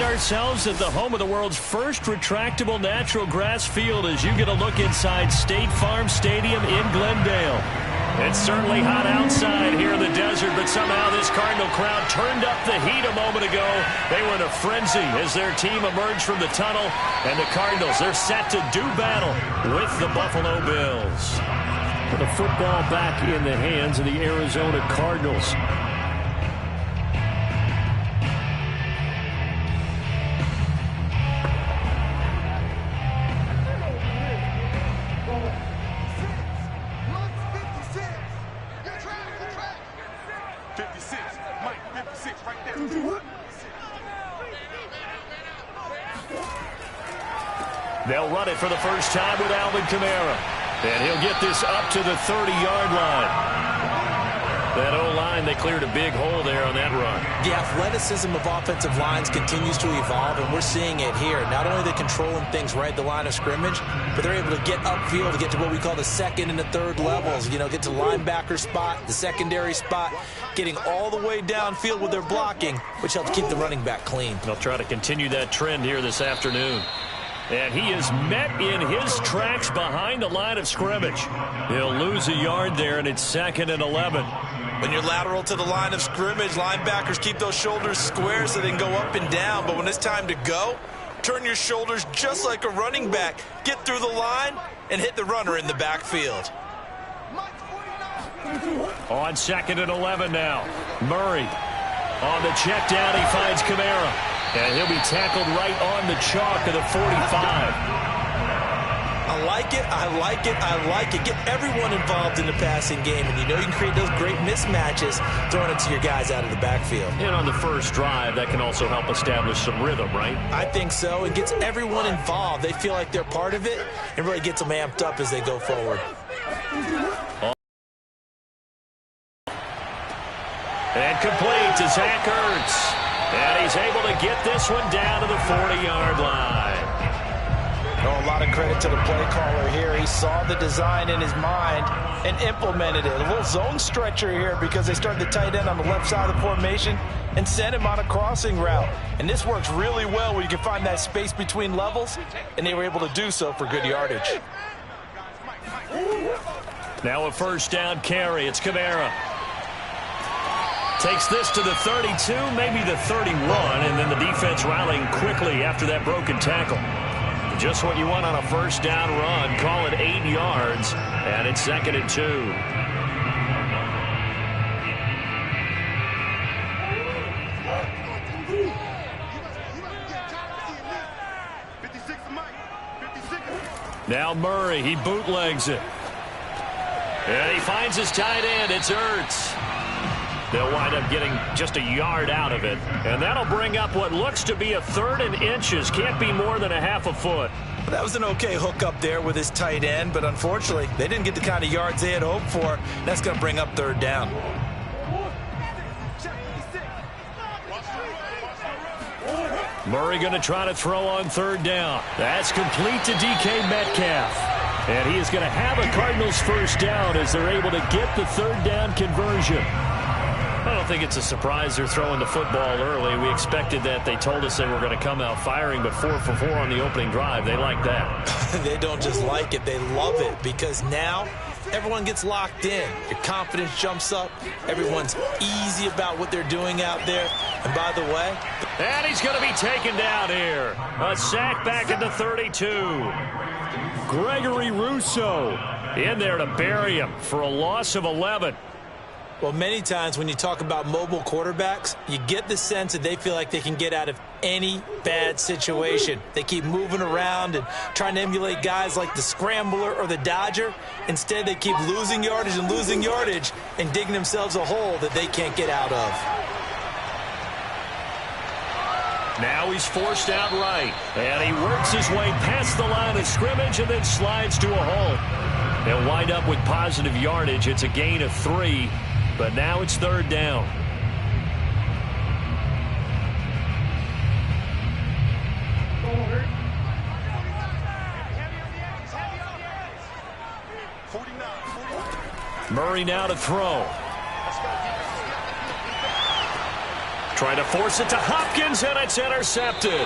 find ourselves at the home of the world's first retractable natural grass field as you get a look inside State Farm Stadium in Glendale. It's certainly hot outside here in the desert, but somehow this Cardinal crowd turned up the heat a moment ago. They were in a frenzy as their team emerged from the tunnel, and the Cardinals, they're set to do battle with the Buffalo Bills. The football back in the hands of the Arizona Cardinals. They'll run it for the first time with Alvin Kamara. And he'll get this up to the 30-yard line. That O-line, they cleared a big hole there on that run. The athleticism of offensive lines continues to evolve, and we're seeing it here. Not only are they controlling things right at the line of scrimmage, but they're able to get upfield to get to what we call the second and the third levels. You know, get to the linebacker spot, the secondary spot, getting all the way downfield with their blocking, which helps keep the running back clean. They'll try to continue that trend here this afternoon. And he is met in his tracks behind the line of scrimmage. He'll lose a yard there, and it's 2nd and 11. When you're lateral to the line of scrimmage, linebackers keep those shoulders square so they can go up and down. But when it's time to go, turn your shoulders just like a running back. Get through the line and hit the runner in the backfield. On 2nd and 11 now. Murray on the check down. He finds Kamara. And he'll be tackled right on the chalk of the 45. I like it, I like it, I like it. Get everyone involved in the passing game, and you know you can create those great mismatches throwing it to your guys out of the backfield. And on the first drive, that can also help establish some rhythm, right? I think so. It gets everyone involved. They feel like they're part of it, and really gets them amped up as they go forward. And complete to Zach Ertz. And he's able to get this one down to the 40-yard line. Oh, a lot of credit to the play caller here. He saw the design in his mind and implemented it. A little zone stretcher here because they started the tight end on the left side of the formation and sent him on a crossing route. And this works really well when you can find that space between levels, and they were able to do so for good yardage. Now a first down carry. It's Kamara. Takes this to the 32, maybe the 31, and then the defense rallying quickly after that broken tackle. Just what you want on a first down run. Call it 8 yards, and it's 2nd and 2. Now Murray, he bootlegs it. And he finds his tight end. It's Ertz. They'll wind up getting just a yard out of it. And that'll bring up what looks to be a 3rd and inches. Can't be more than a half a foot. That was an okay hook up there with his tight end, but unfortunately, they didn't get the kind of yards they had hoped for. That's going to bring up 3rd down. Murray going to try to throw on 3rd down. That's complete to DK Metcalf. And he is going to have a Cardinals first down as they're able to get the 3rd down conversion. I don't think it's a surprise they're throwing the football early. We expected that. They told us they were going to come out firing, but 4 for 4 on the opening drive. They like that. They don't just like it. They love it because now everyone gets locked in. Your confidence jumps up. Everyone's easy about what they're doing out there. And by the way... And he's going to be taken down here. A sack back at the 32. Gregory Rousseau in there to bury him for a loss of 11. Well, many times when you talk about mobile quarterbacks, you get the sense that they feel like they can get out of any bad situation. They keep moving around and trying to emulate guys like the Scrambler or the Dodger. Instead, they keep losing yardage and digging themselves a hole that they can't get out of. Now he's forced out right, and he works his way past the line of scrimmage and then slides to a hole. They'll wind up with positive yardage. It's a gain of 3. But now it's 3rd down. Murray now to throw. Trying to force it to Hopkins, and it's intercepted.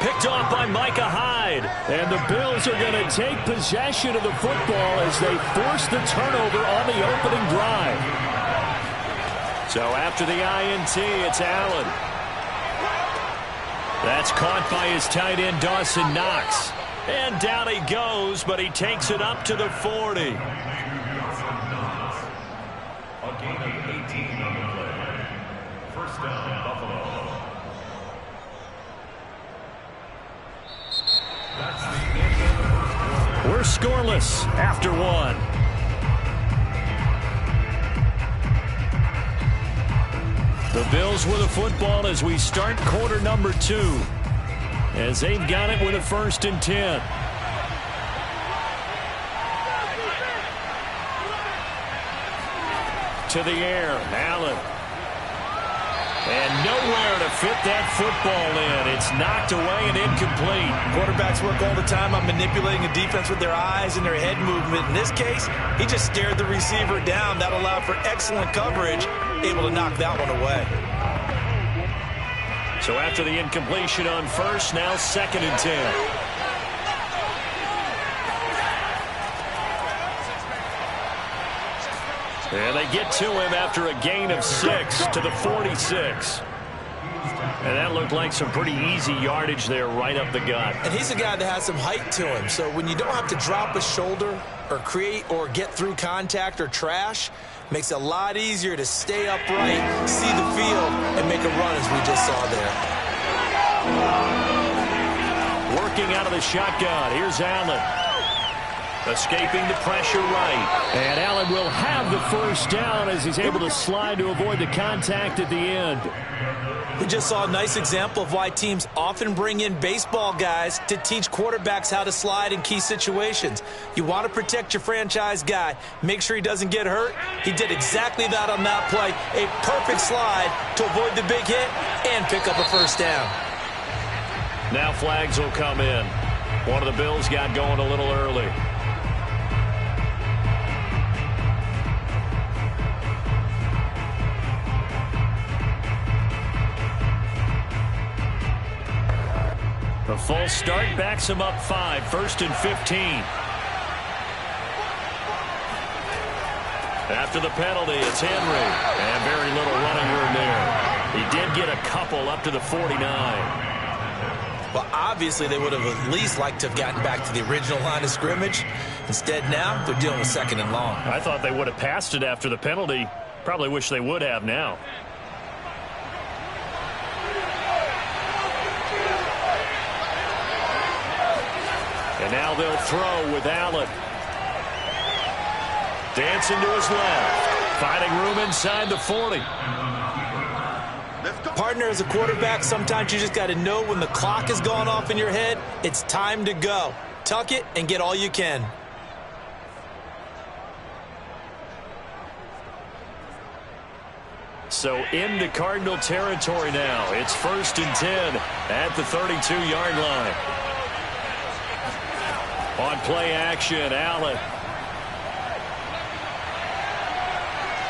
Picked off by Micah Hyde. And the Bills are going to take possession of the football as they force the turnover on the opening drive. So after the INT, it's Allen. That's caught by his tight end, Dawson Knox. And down he goes, but he takes it up to the 40. A gain of 18 on the play. First down, Buffalo. That's the end of the first quarter. We're scoreless after one. The Bills with the football as we start quarter number 2. As they've got it with a 1st and 10. To the air, Allen. And nowhere to fit that football in. It's knocked away and incomplete. Quarterbacks work all the time on manipulating a defense with their eyes and their head movement. In this case, he just stared the receiver down. That allowed for excellent coverage, able to knock that one away. So after the incompletion on 1st, now 2nd and 10. And they get to him after a gain of 6 to the 46. And that looked like some pretty easy yardage there right up the gut. And he's a guy that has some height to him. So when you don't have to drop a shoulder or create or get through contact or trash, makes it a lot easier to stay upright, see the field, and make a run as we just saw there. Working out of the shotgun. Here's Allen. Escaping the pressure right. And Allen will have the 1st down as he's able to slide to avoid the contact at the end. We just saw a nice example of why teams often bring in baseball guys to teach quarterbacks how to slide in key situations. You want to protect your franchise guy. Make sure he doesn't get hurt. He did exactly that on that play. A perfect slide to avoid the big hit and pick up a 1st down. Now flags will come in. One of the Bills got going a little early. The full start backs him up 5, 1st and 15. After the penalty, it's Henry. And very little running room there. He did get a couple up to the 49. Well, obviously they would have at least liked to have gotten back to the original line of scrimmage. Instead, now they're dealing with 2nd and long. I thought they would have passed it after the penalty. Probably wish they would have now. And now they'll throw with Allen. Dancing to his left. Finding room inside the 40. Partner, as a quarterback, sometimes you just got to know when the clock has gone off in your head, it's time to go. Tuck it and get all you can. So into Cardinal territory now. It's 1st and 10 at the 32-yard line. On play action, Allen.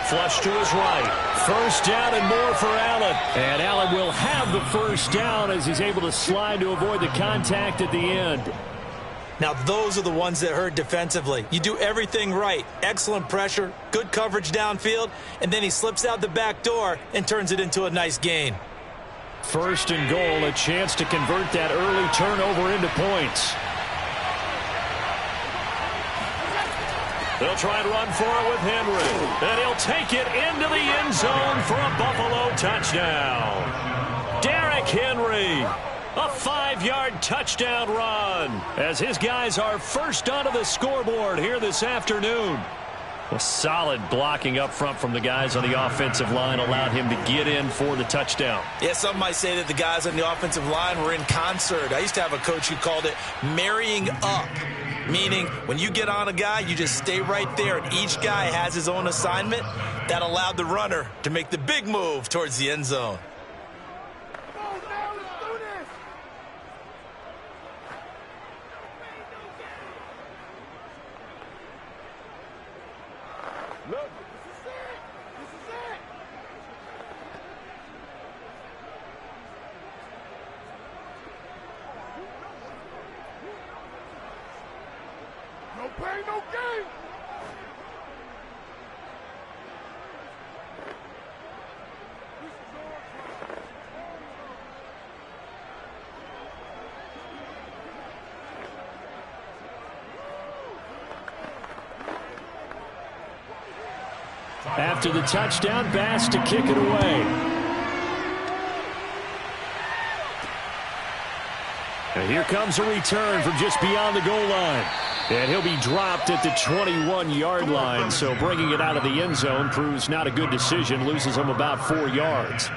Flush to his right. 1st down and more for Allen. And Allen will have the 1st down as he's able to slide to avoid the contact at the end. Now, those are the ones that hurt defensively. You do everything right. Excellent pressure, good coverage downfield, and then he slips out the back door and turns it into a nice gain. 1st and goal, a chance to convert that early turnover into points. They'll try and run for it with Henry. And he'll take it into the end zone for a Buffalo touchdown. Derrick Henry, a 5-yard touchdown run as his guys are first onto the scoreboard here this afternoon. A solid blocking up front from the guys on the offensive line allowed him to get in for the touchdown. Yeah, some might say that the guys on the offensive line were in concert. I used to have a coach who called it marrying up, meaning when you get on a guy, you just stay right there, and each guy has his own assignment. That allowed the runner to make the big move towards the end zone. After the touchdown, Bass to kick it away. And here comes a return from just beyond the goal line. And he'll be dropped at the 21-yard line. So bringing it out of the end zone proves not a good decision. Loses him about 4 yards.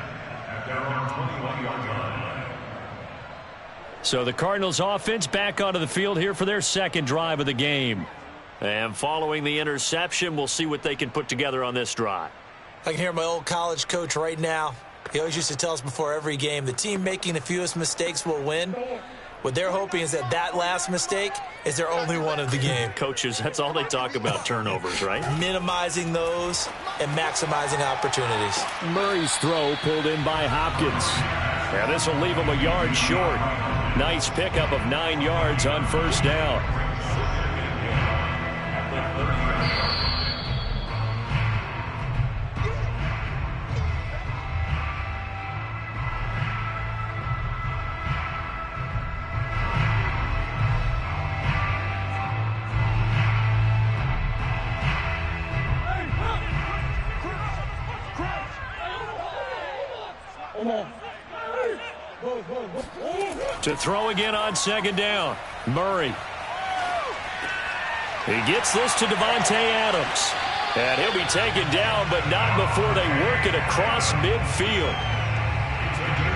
So the Cardinals offense back onto the field here for their second drive of the game. And following the interception, we'll see what they can put together on this drive. I can hear my old college coach right now. He always used to tell us before every game, the team making the fewest mistakes will win. What they're hoping is that that last mistake is their only one of the game. Coaches, that's all they talk about, turnovers, right? Minimizing those and maximizing opportunities. Murray's throw pulled in by Hopkins. Yeah, this will leave him a yard short. Nice pickup of 9 yards on first down. To throw again on second down. Murray. He gets this to Devontae Adams. And he'll be taken down, but not before they work it across midfield.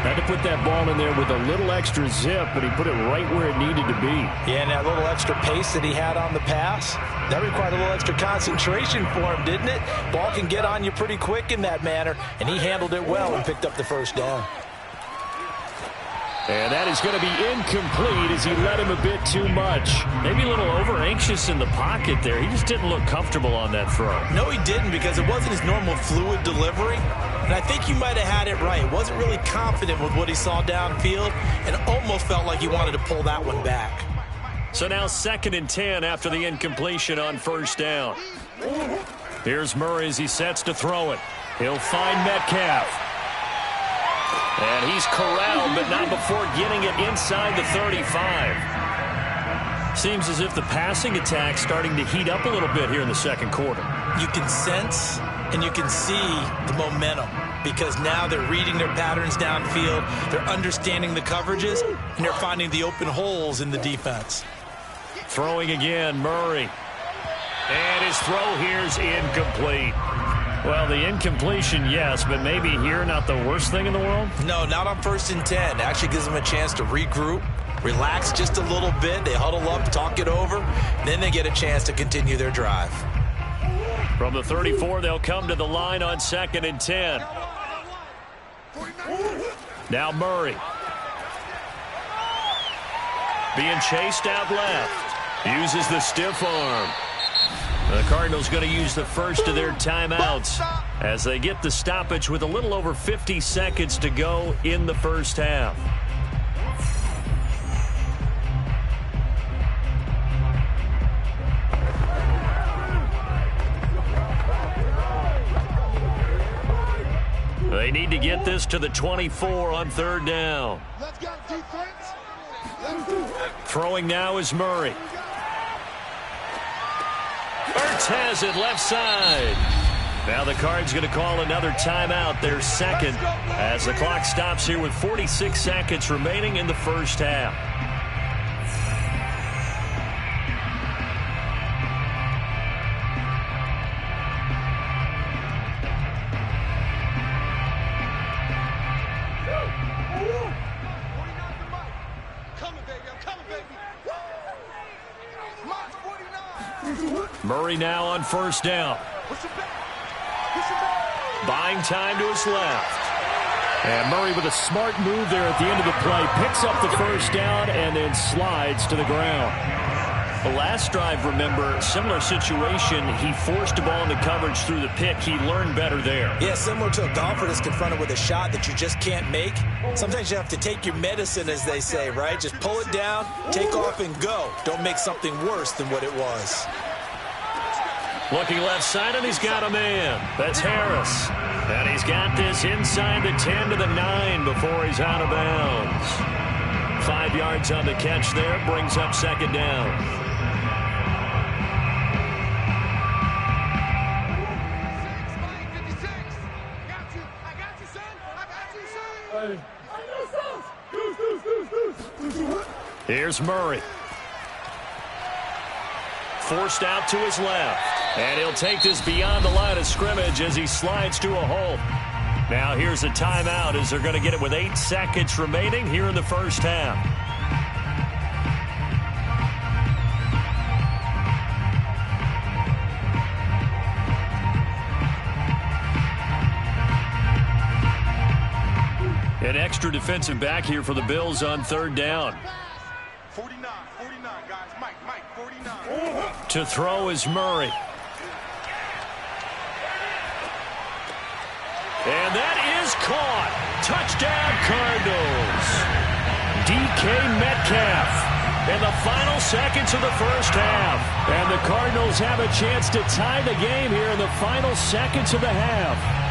Had to put that ball in there with a little extra zip, but he put it right where it needed to be. Yeah, and that little extra pace that he had on the pass, that required a little extra concentration for him, didn't it? Ball can get on you pretty quick in that manner, and he handled it well and picked up the first down. And that is going to be incomplete as he led him a bit too much. Maybe a little over-anxious in the pocket there. He just didn't look comfortable on that throw. No, he didn't, because it wasn't his normal fluid delivery. And I think you might have had it right. Wasn't really confident with what he saw downfield and almost felt like he wanted to pull that one back. So now 2nd and 10 after the incompletion on first down. Here's Murray as he sets to throw it. He'll find Metcalf. And he's corralled, but not before getting it inside the 35. Seems as if the passing attack's starting to heat up a little bit here in the second quarter. You can sense and you can see the momentum because now they're reading their patterns downfield, they're understanding the coverages, and they're finding the open holes in the defense. Throwing again, Murray. And his throw here's incomplete. Well, the incompletion, yes, but maybe here not the worst thing in the world? No, not on 1st and 10. It actually gives them a chance to regroup, relax just a little bit. They huddle up, talk it over. Then they get a chance to continue their drive. From the 34, they'll come to the line on 2nd and 10. Now Murray. Being chased out left. Uses the stiff arm. The Cardinals going to use the first of their timeouts as they get the stoppage with a little over 50 seconds to go in the first half. They need to get this to the 24 on 3rd down. Throwing now is Murray. Ertz has it left side. Now the Cards going to call another timeout, their second, as the clock stops here with 46 seconds remaining in the first half. Murray now on 1st down. Buying time to his left. And Murray with a smart move there at the end of the play. Picks up the first down and then slides to the ground. The last drive, remember, similar situation. He forced a ball into coverage through the pick. He learned better there. Yeah, similar to a golfer that's confronted with a shot that you just can't make. Sometimes you have to take your medicine, as they say, right? Just pull it down, take off, and go. Don't make something worse than what it was. Looking left side, and he's got a man. That's Harris. And he's got this inside the 10 to the 9 before he's out of bounds. 5 yards on the catch there, brings up 2nd down. Here's Murray. Forced out to his left. And he'll take this beyond the line of scrimmage as he slides to a hole. Now here's a timeout as they're going to get it with 8 seconds remaining here in the first half. An extra defensive back here for the Bills on third down. 49, guys. Mike, 49. To throw is Murray. And that is caught. Touchdown, Cardinals. DK Metcalf in the final seconds of the first half. And the Cardinals have a chance to tie the game here in the final seconds of the half.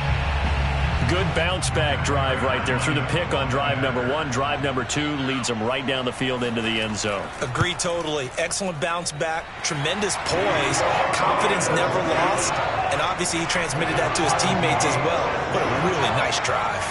Good bounce-back drive right there through the pick on drive number 1. Drive number 2 leads them right down the field into the end zone. Agree totally. Excellent bounce back. Tremendous poise. Confidence never lost. And obviously he transmitted that to his teammates as well. What a really nice drive.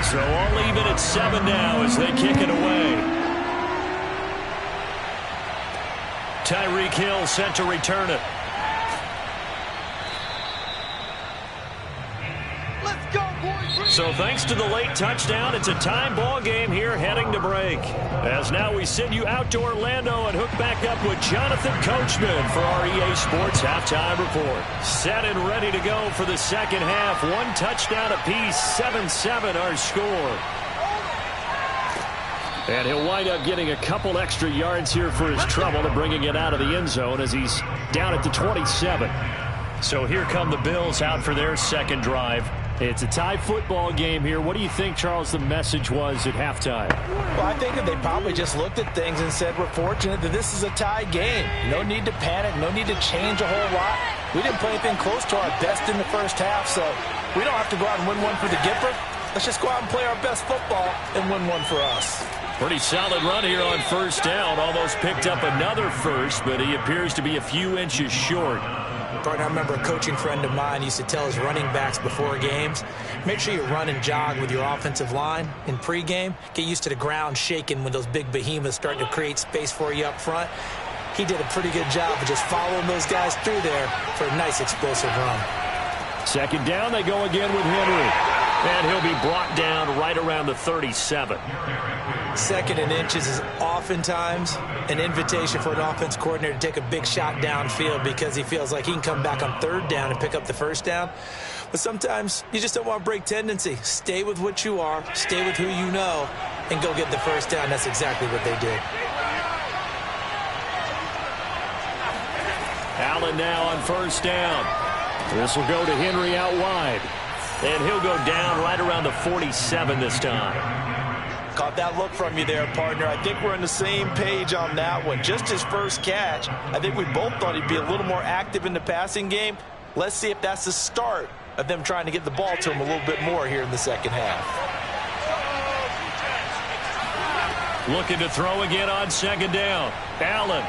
So all even at 7 now as they kick it away. Tyreek Hill set to return it. Let's go, boys. So thanks to the late touchdown, it's a tie ball game here heading to break. As now we send you out to Orlando and hook back up with Jonathan Coachman for our EA Sports Halftime Report. Set and ready to go for the second half. 1 touchdown apiece, 7-7 our score. And he'll wind up getting a couple extra yards here for his trouble to bringing it out of the end zone as he's down at the 27. So here come the Bills out for their second drive. It's a tie football game here. What do you think, Charles, the message was at halftime? Well, I think that they probably just looked at things and said, we're fortunate that this is a tie game. No need to panic. No need to change a whole lot. We didn't play anything close to our best in the first half, so we don't have to go out and win one for the Gipper. Let's just go out and play our best football and win one for us. Pretty solid run here on first down. Almost picked up another first, but he appears to be a few inches short. I remember a coaching friend of mine used to tell his running backs before games, make sure you run and jog with your offensive line in pregame. Get used to the ground shaking when those big behemoths start to create space for you up front. He did a pretty good job of just following those guys through there for a nice explosive run. Second down, they go again with Henry. And he'll be brought down right around the 37. Second and inches is oftentimes an invitation for an offense coordinator to take a big shot downfield because he feels like he can come back on third down and pick up the first down. But sometimes you just don't want to break tendency. Stay with what you are, stay with who you know, and go get the first down. That's exactly what they did. Allen now on first down. This will go to Henry out wide. And he'll go down right around the 47 this time. Caught that look from you there, partner. I think we're on the same page on that one. Just his first catch, I think we both thought he'd be a little more active in the passing game. Let's see if that's the start of them trying to get the ball to him a little bit more here in the second half. Looking to throw again on second down. Allen.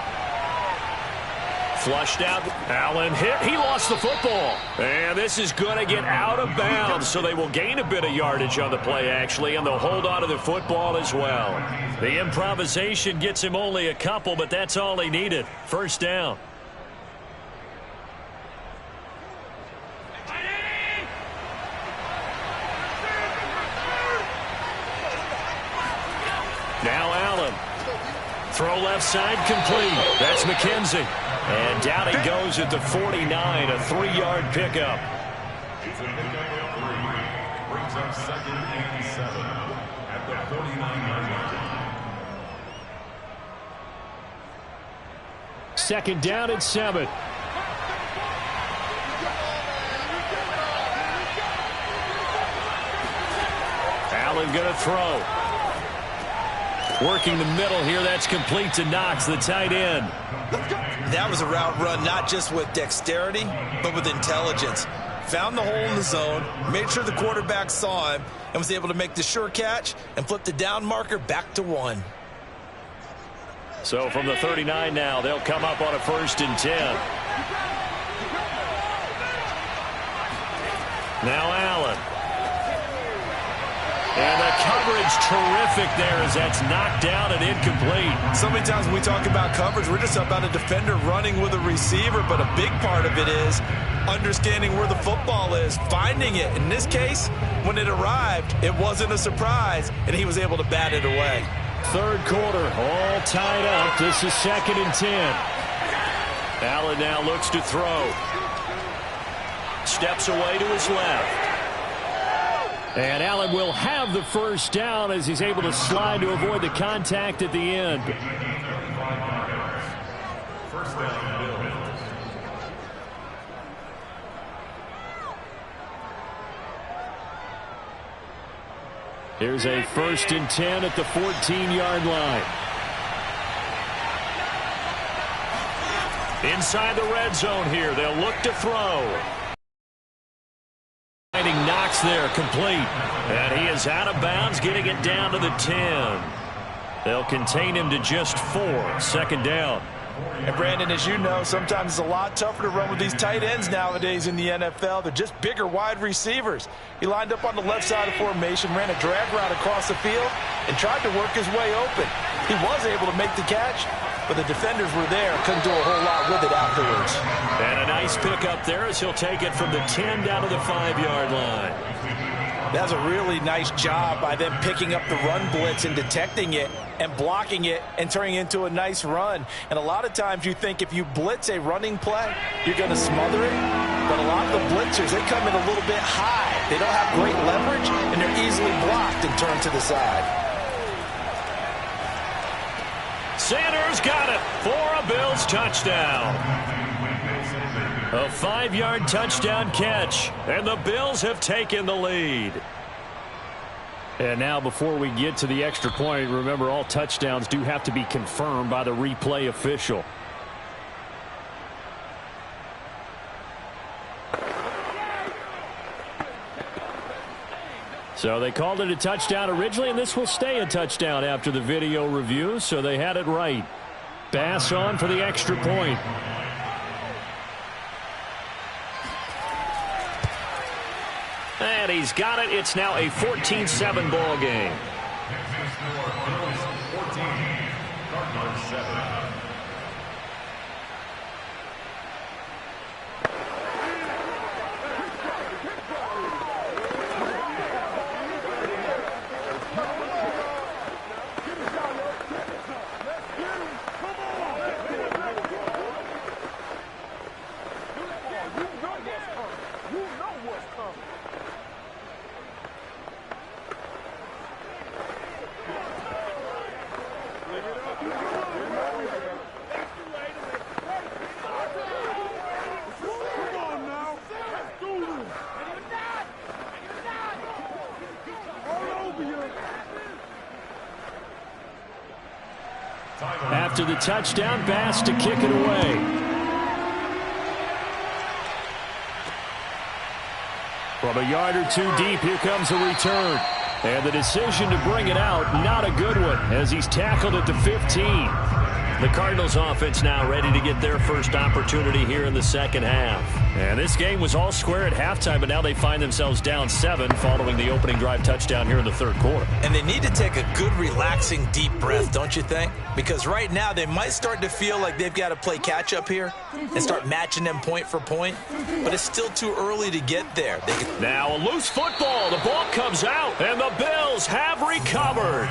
Flushed out. Allen hit. He lost the football. And this is going to get out of bounds, so they will gain a bit of yardage on the play, actually, and they'll hold on to the football as well. The improvisation gets him only a couple, but that's all he needed. First down. Now Allen. Throw left side complete. That's McKenzie. And down he goes at the 49, a 3-yard pickup. It's a pickup of 3. Brings up 2nd and 7 at the 49-yard line. second down and 7. Allen going to throw. Working the middle here. That's complete to Knox, the tight end. That was a route run not just with dexterity, but with intelligence. Found the hole in the zone, made sure the quarterback saw him, and was able to make the sure catch and flip the down marker back to 1. So from the 39 now, they'll come up on a 1st and 10. Now Allen. And the coverage terrific there as that's knocked down and incomplete. So many times when we talk about coverage, we're just about a defender running with a receiver, but a big part of it is understanding where the football is, finding it. In this case, when it arrived, it wasn't a surprise, and he was able to bat it away. Third quarter, all tied up. This is 2nd and 10. Allen now looks to throw. Steps away to his left. And Allen will have the first down as he's able to slide to avoid the contact at the end. First down, Bills. Here's a 1st and 10 at the 14-yard line. Inside the red zone here. They'll look to throw. Knox there, complete. And he is out of bounds, getting it down to the 10. They'll contain him to just 4. 2nd down. And Brandon, as you know, sometimes it's a lot tougher to run with these tight ends nowadays in the NFL. They're just bigger wide receivers. He lined up on the left side of formation, ran a drag route across the field, and tried to work his way open. He was able to make the catch, but the defenders were there. Couldn't do a whole lot with it afterwards. And a nice pickup there as he'll take it from the 10 down to the 5-yard line. That's a really nice job by them picking up the run blitz and detecting it and blocking it and turning it into a nice run. And a lot of times you think if you blitz a running play, you're going to smother it. But a lot of the blitzers, they come in a little bit high. They don't have great leverage, and they're easily blocked and turned to the side. Sanders got it for a Bills touchdown. A 5-yard touchdown catch, and the Bills have taken the lead. And now before we get to the extra point, remember all touchdowns do have to be confirmed by the replay official. So they called it a touchdown originally, and this will stay a touchdown after the video review, so they had it right. Bass on for the extra point. And he's got it. It's now a 14-7 ball game. 14, Cardinals 7. After the touchdown, Bass to kick it away. From a yard or two deep, here comes a return. And the decision to bring it out, not a good one, as he's tackled at the 15. The Cardinals offense now ready to get their first opportunity here in the second half. And this game was all square at halftime, but now they find themselves down 7 following the opening drive touchdown here in the third quarter. And they need to take a good, relaxing, deep breath, don't you think? Because right now they might start to feel like they've got to play catch-up here and start matching them point for point. But it's still too early to get there. Now a loose football. The ball comes out, and the Bills have recovered.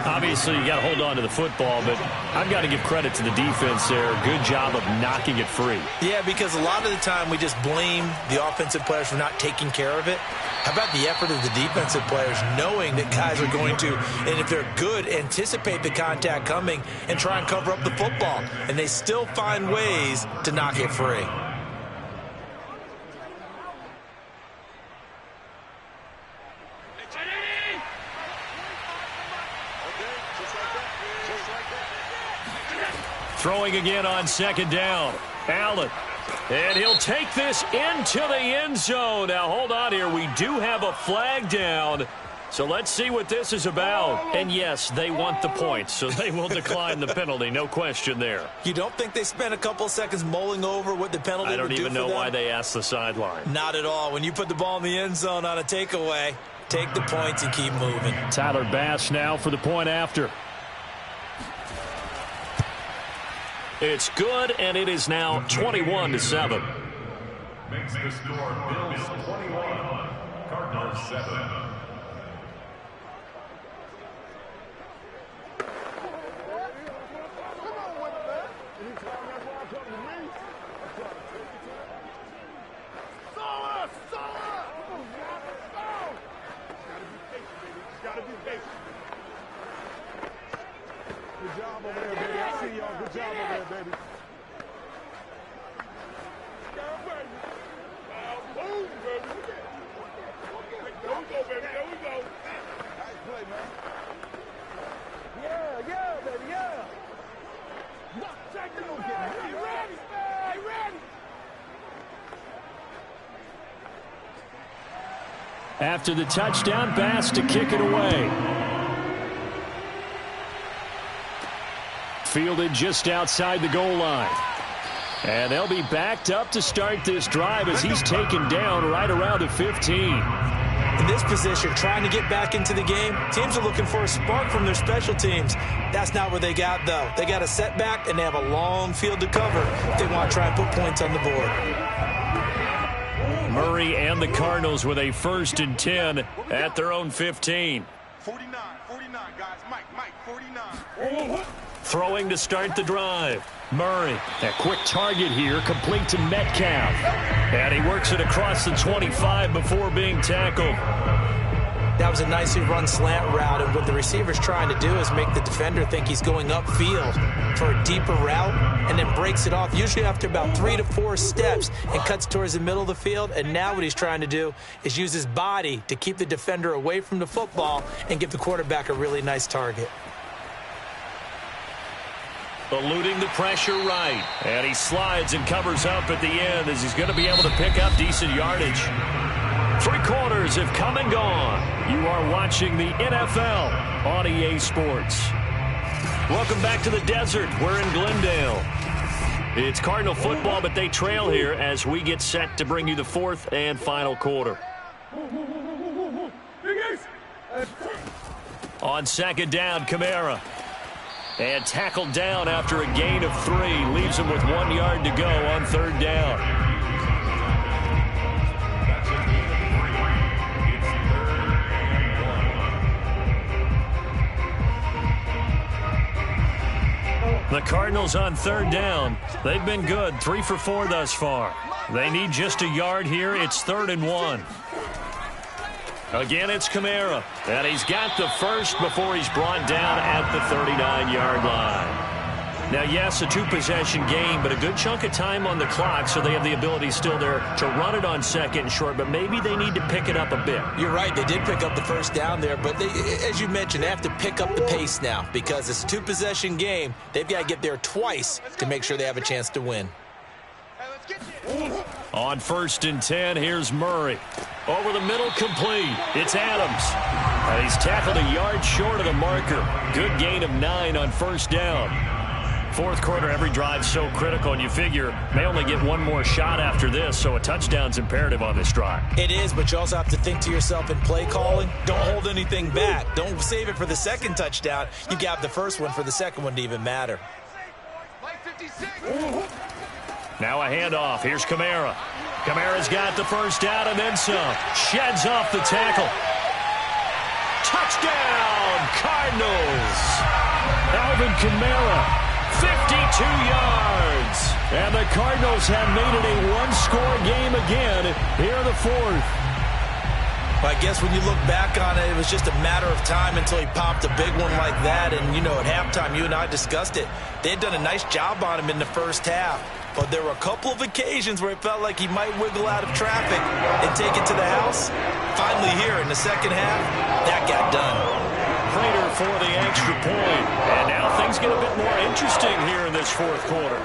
Obviously, obviously, you got to hold on to the football, but I've got to give credit to the defense there. Good job of knocking it free. Yeah, because a lot of the time we just blame the offensive players for not taking care of it. How about the effort of the defensive players knowing that guys are going to, and if they're good, anticipate the contact coming and try and cover up the football. And they still find ways to knock it free. Throwing again on second down. Allen. And he'll take this into the end zone. Now, hold on here. We do have a flag down. So let's see what this is about. And, yes, they want the points, so they will decline the penalty. No question there. You don't think they spent a couple seconds mulling over what the penalty would do for them? I don't even know why they asked the sideline. Not at all. When you put the ball in the end zone on a takeaway, take the points and keep moving. Tyler Bass now for the point after. It's good, and it is now 21-7. Makes the score Bills 21, Cardinals 7. Good job over there, baby. I see y'all. Good job over there, baby. Boom, baby. There we go, baby. There we go. Nice play, man. Yeah, baby, yeah. Check it out. Get ready. Get ready. After the touchdown, Bass to kick it away. Fielded just outside the goal line. And they'll be backed up to start this drive as he's taken down right around the 15. In this position, trying to get back into the game, teams are looking for a spark from their special teams. That's not what they got, though. They got a setback, and they have a long field to cover if they want to try and put points on the board. Murray and the Cardinals with a 1st and 10 at their own 15. 49, guys. Mike, 49. Throwing to start the drive. Murray, a quick target here, complete to Metcalf. And he works it across the 25 before being tackled. That was a nicely run slant route, and what the receiver's trying to do is make the defender think he's going upfield for a deeper route and then breaks it off, usually after about 3 to 4 steps, and cuts towards the middle of the field. And now what he's trying to do is use his body to keep the defender away from the football and give the quarterback a really nice target. Eluding the pressure right. And he slides and covers up at the end as he's going to be able to pick up decent yardage. 3 quarters have come and gone. You are watching the NFL on EA Sports. Welcome back to the desert. We're in Glendale. It's Cardinal football, but they trail here as we get set to bring you the 4th and final quarter. On second down, Kamara. And tackled down after a gain of 3. Leaves him with 1 yard to go on 3rd down. That's a gain of 3. It's 3rd and 1. The Cardinals on 3rd down. They've been good. 3 for 4 thus far. They need just a yard here. It's 3rd and 1. Again, it's Kamara. And he's got the first before he's brought down at the 39-yard line. Now, yes, a 2-possession game, but a good chunk of time on the clock, so they have the ability still there to run it on 2nd and short, but maybe they need to pick it up a bit. You're right. They did pick up the first down there, but they, as you mentioned, they have to pick up the pace now because it's a 2-possession game. They've got to get there twice to make sure they have a chance to win. On 1st and 10, here's Murray. Over the middle, complete. It's Adams. And he's tackled a yard short of the marker. Good gain of 9 on 1st down. 4th quarter, every drive's so critical, and you figure may only get 1 more shot after this, so a touchdown's imperative on this drive. It is, but you also have to think to yourself in play calling, don't hold anything back. Don't save it for the 2nd touchdown. You got the first one for the 2nd one to even matter. Now a handoff. Here's Kamara. Kamara's got the first down and then some. Sheds off the tackle. Touchdown, Cardinals. Alvin Kamara, 52 yards. And the Cardinals have made it a one-score game again here in the fourth. Well, I guess when you look back on it, it was just a matter of time until he popped a big one like that. And, you know, at halftime, you and I discussed it. They had done a nice job on him in the first half. But there were a couple of occasions where it felt like he might wiggle out of traffic and take it to the house. Finally here in the second half, that got done. Prater for the extra point. And now things get a bit more interesting here in this fourth quarter.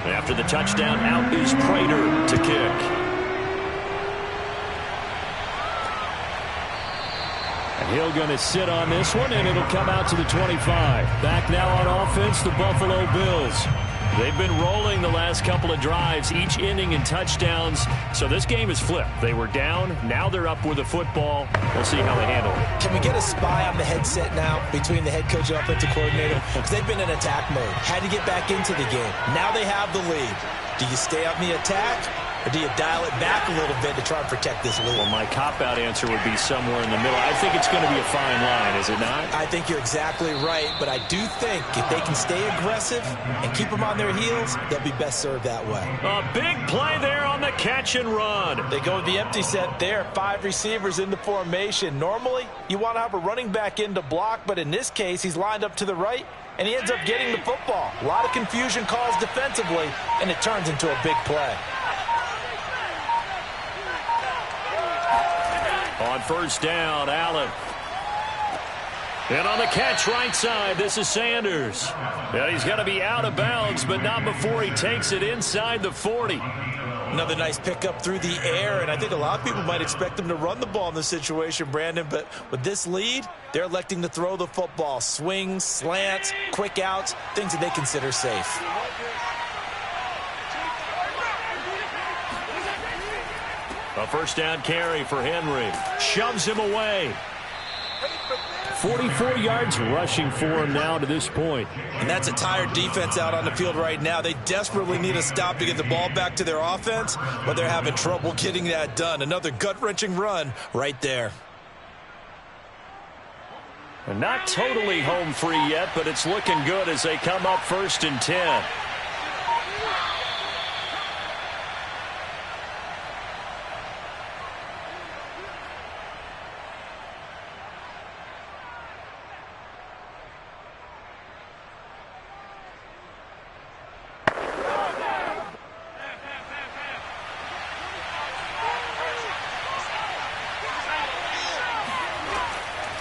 After the touchdown, out is Prater to kick. And he'll going to sit on this one, and it'll come out to the 25. Back now on offense, the Buffalo Bills. They've been rolling the last couple of drives, each inning in touchdowns. So this game is flipped. They were down. Now they're up with the football. We'll see how they handle it. Can we get a spy on the headset now between the head coach and offensive coordinator? Because they've been in attack mode. Had to get back into the game. Now they have the lead. Do you stay on the attack, or do you dial it back a little bit to try and protect this lead? Well, my cop-out answer would be somewhere in the middle. I think it's going to be a fine line, is it not? I think you're exactly right, but I do think if they can stay aggressive and keep them on their heels, they'll be best served that way. A big play there on the catch and run. They go with the empty set there, 5 receivers in the formation. Normally, you want to have a running back in to block, but in this case, he's lined up to the right, and he ends up getting the football. A lot of confusion caused defensively, and it turns into a big play. On first down, Allen. And on the catch right side, this is Sanders. And he's going to be out of bounds, but not before he takes it inside the 40. Another nice pickup through the air, and I think a lot of people might expect him to run the ball in this situation, Brandon, but with this lead, they're electing to throw the football. Swings, slants, quick outs, things that they consider safe. A first down carry for Henry. Shoves him away. 44 yards rushing for him now to this point. And that's a tired defense out on the field right now. They desperately need a stop to get the ball back to their offense, but they're having trouble getting that done. Another gut-wrenching run right there. And not totally home free yet, but it's looking good as they come up 1st and 10.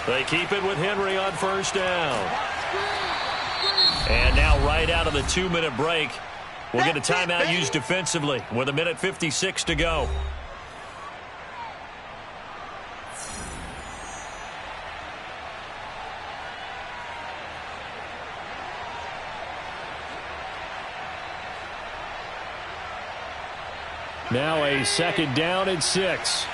They keep it with Henry on first down. And now right out of the 2-minute break, we'll get a timeout used defensively with 1:56 to go. Now a 2nd down and 6.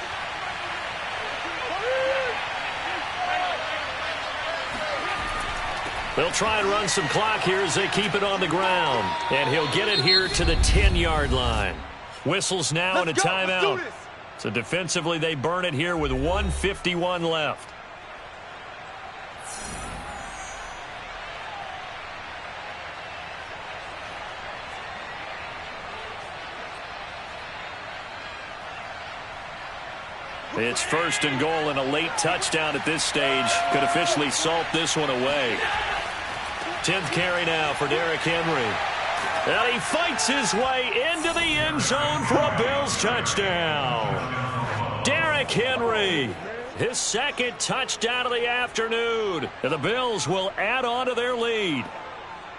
They'll try and run some clock here as they keep it on the ground. And he'll get it here to the 10-yard line. Whistles now and a timeout. So defensively, they burn it here with 1:51 left. It's 1st and goal, and a late touchdown at this stage could officially salt this one away. 10th carry now for Derrick Henry. And he fights his way into the end zone for a Bills touchdown. Derrick Henry, his 2nd touchdown of the afternoon. And the Bills will add on to their lead.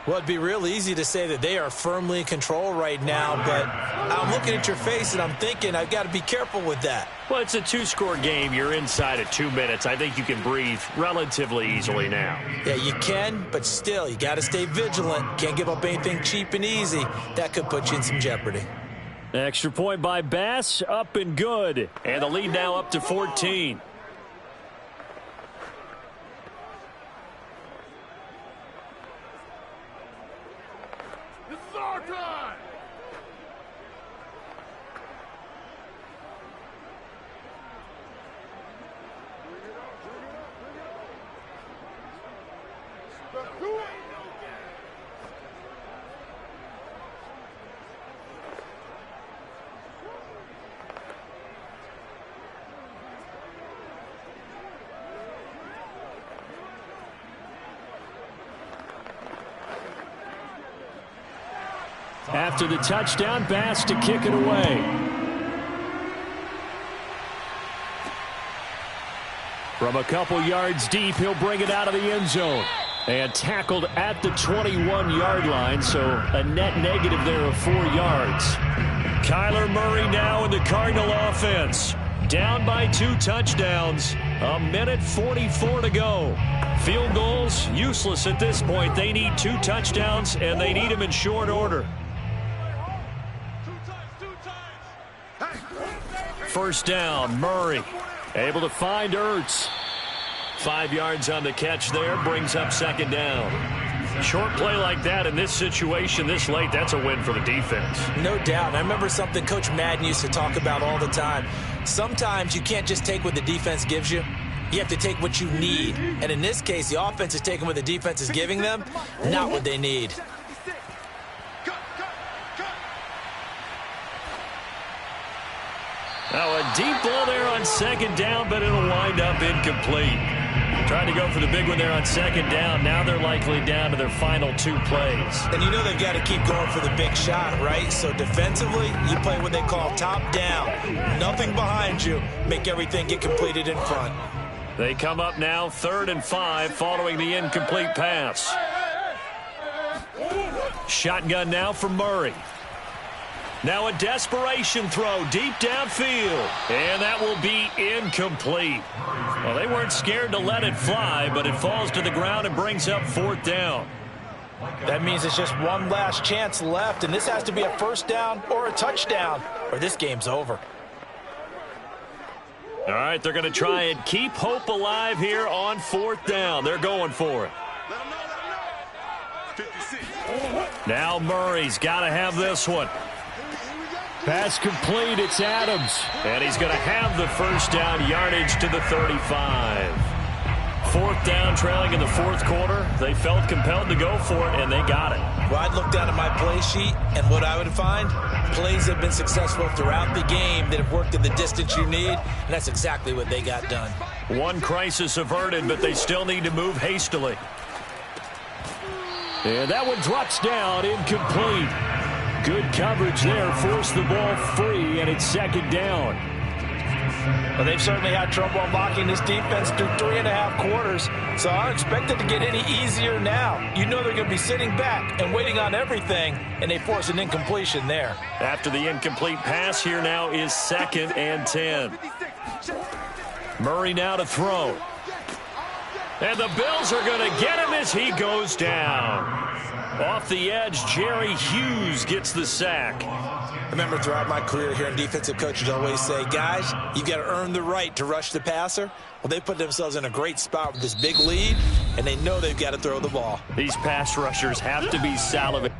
Well, it'd be real easy to say that they are firmly in control right now, but I'm looking at your face and I'm thinking I've got to be careful with that. Well, it's a two-score game. You're inside at 2 minutes. I think you can breathe relatively easily now. Yeah, you can, but still, you got to stay vigilant. Can't give up anything cheap and easy. That could put you in some jeopardy. Extra point by Bass, up and good. And the lead now up to 14. This is our time. Let's do it. After the touchdown, Bass to kick it away. From a couple yards deep, he'll bring it out of the end zone. And tackled at the 21-yard line, so a net negative there of 4 yards. Kyler Murray now in the Cardinal offense. Down by 2 touchdowns. 1:44 to go. Field goals, useless at this point. They need 2 touchdowns, and they need them in short order. First down, Murray. Able to find Ertz. 5 yards on the catch there, brings up second down. Short play like that in this situation this late, that's a win for the defense. No doubt. I remember something Coach Madden used to talk about all the time. Sometimes you can't just take what the defense gives you. You have to take what you need. And in this case, the offense is taking what the defense is giving them, not what they need. Now a deep ball there on second down, but it'll wind up incomplete. Trying to go for the big one there on second down. Now they're likely down to their final 2 plays. And you know they've got to keep going for the big shot, right? So defensively, you play what they call top down. Nothing behind you. Make everything get completed in front. They come up now 3rd and 5 following the incomplete pass. Shotgun now for Murray. Now a desperation throw deep downfield. And that will be incomplete. Well, they weren't scared to let it fly, but it falls to the ground and brings up 4th down. That means it's just one last chance left, and this has to be a first down or a touchdown, or this game's over. All right, they're going to try and keep hope alive here on 4th down. They're going for it. Now Murray's got to have this one. Pass complete, it's Adams. And he's going to have the first down, yardage to the 35. 4th down, trailing in the 4th quarter. They felt compelled to go for it, and they got it. Well, I'd look down at my play sheet, and what I would find, plays have been successful throughout the game that have worked at the distance you need, and that's exactly what they got done. One crisis averted, but they still need to move hastily. And that one drops down, incomplete. Good coverage there, forced the ball free, and it's second down. Well, they've certainly had trouble unlocking this defense through 3.5 quarters, so I don't expect it to get any easier now. You know they're going to be sitting back and waiting on everything, and they force an incompletion there. After the incomplete pass, here now is 2nd and 10. Murray now to throw. And the Bills are going to get him as he goes down. Off the edge, Jerry Hughes gets the sack. I remember throughout my career hearing defensive coaches always say, guys, you've got to earn the right to rush the passer. Well, they put themselves in a great spot with this big lead, and they know they've got to throw the ball. These pass rushers have to be salivating.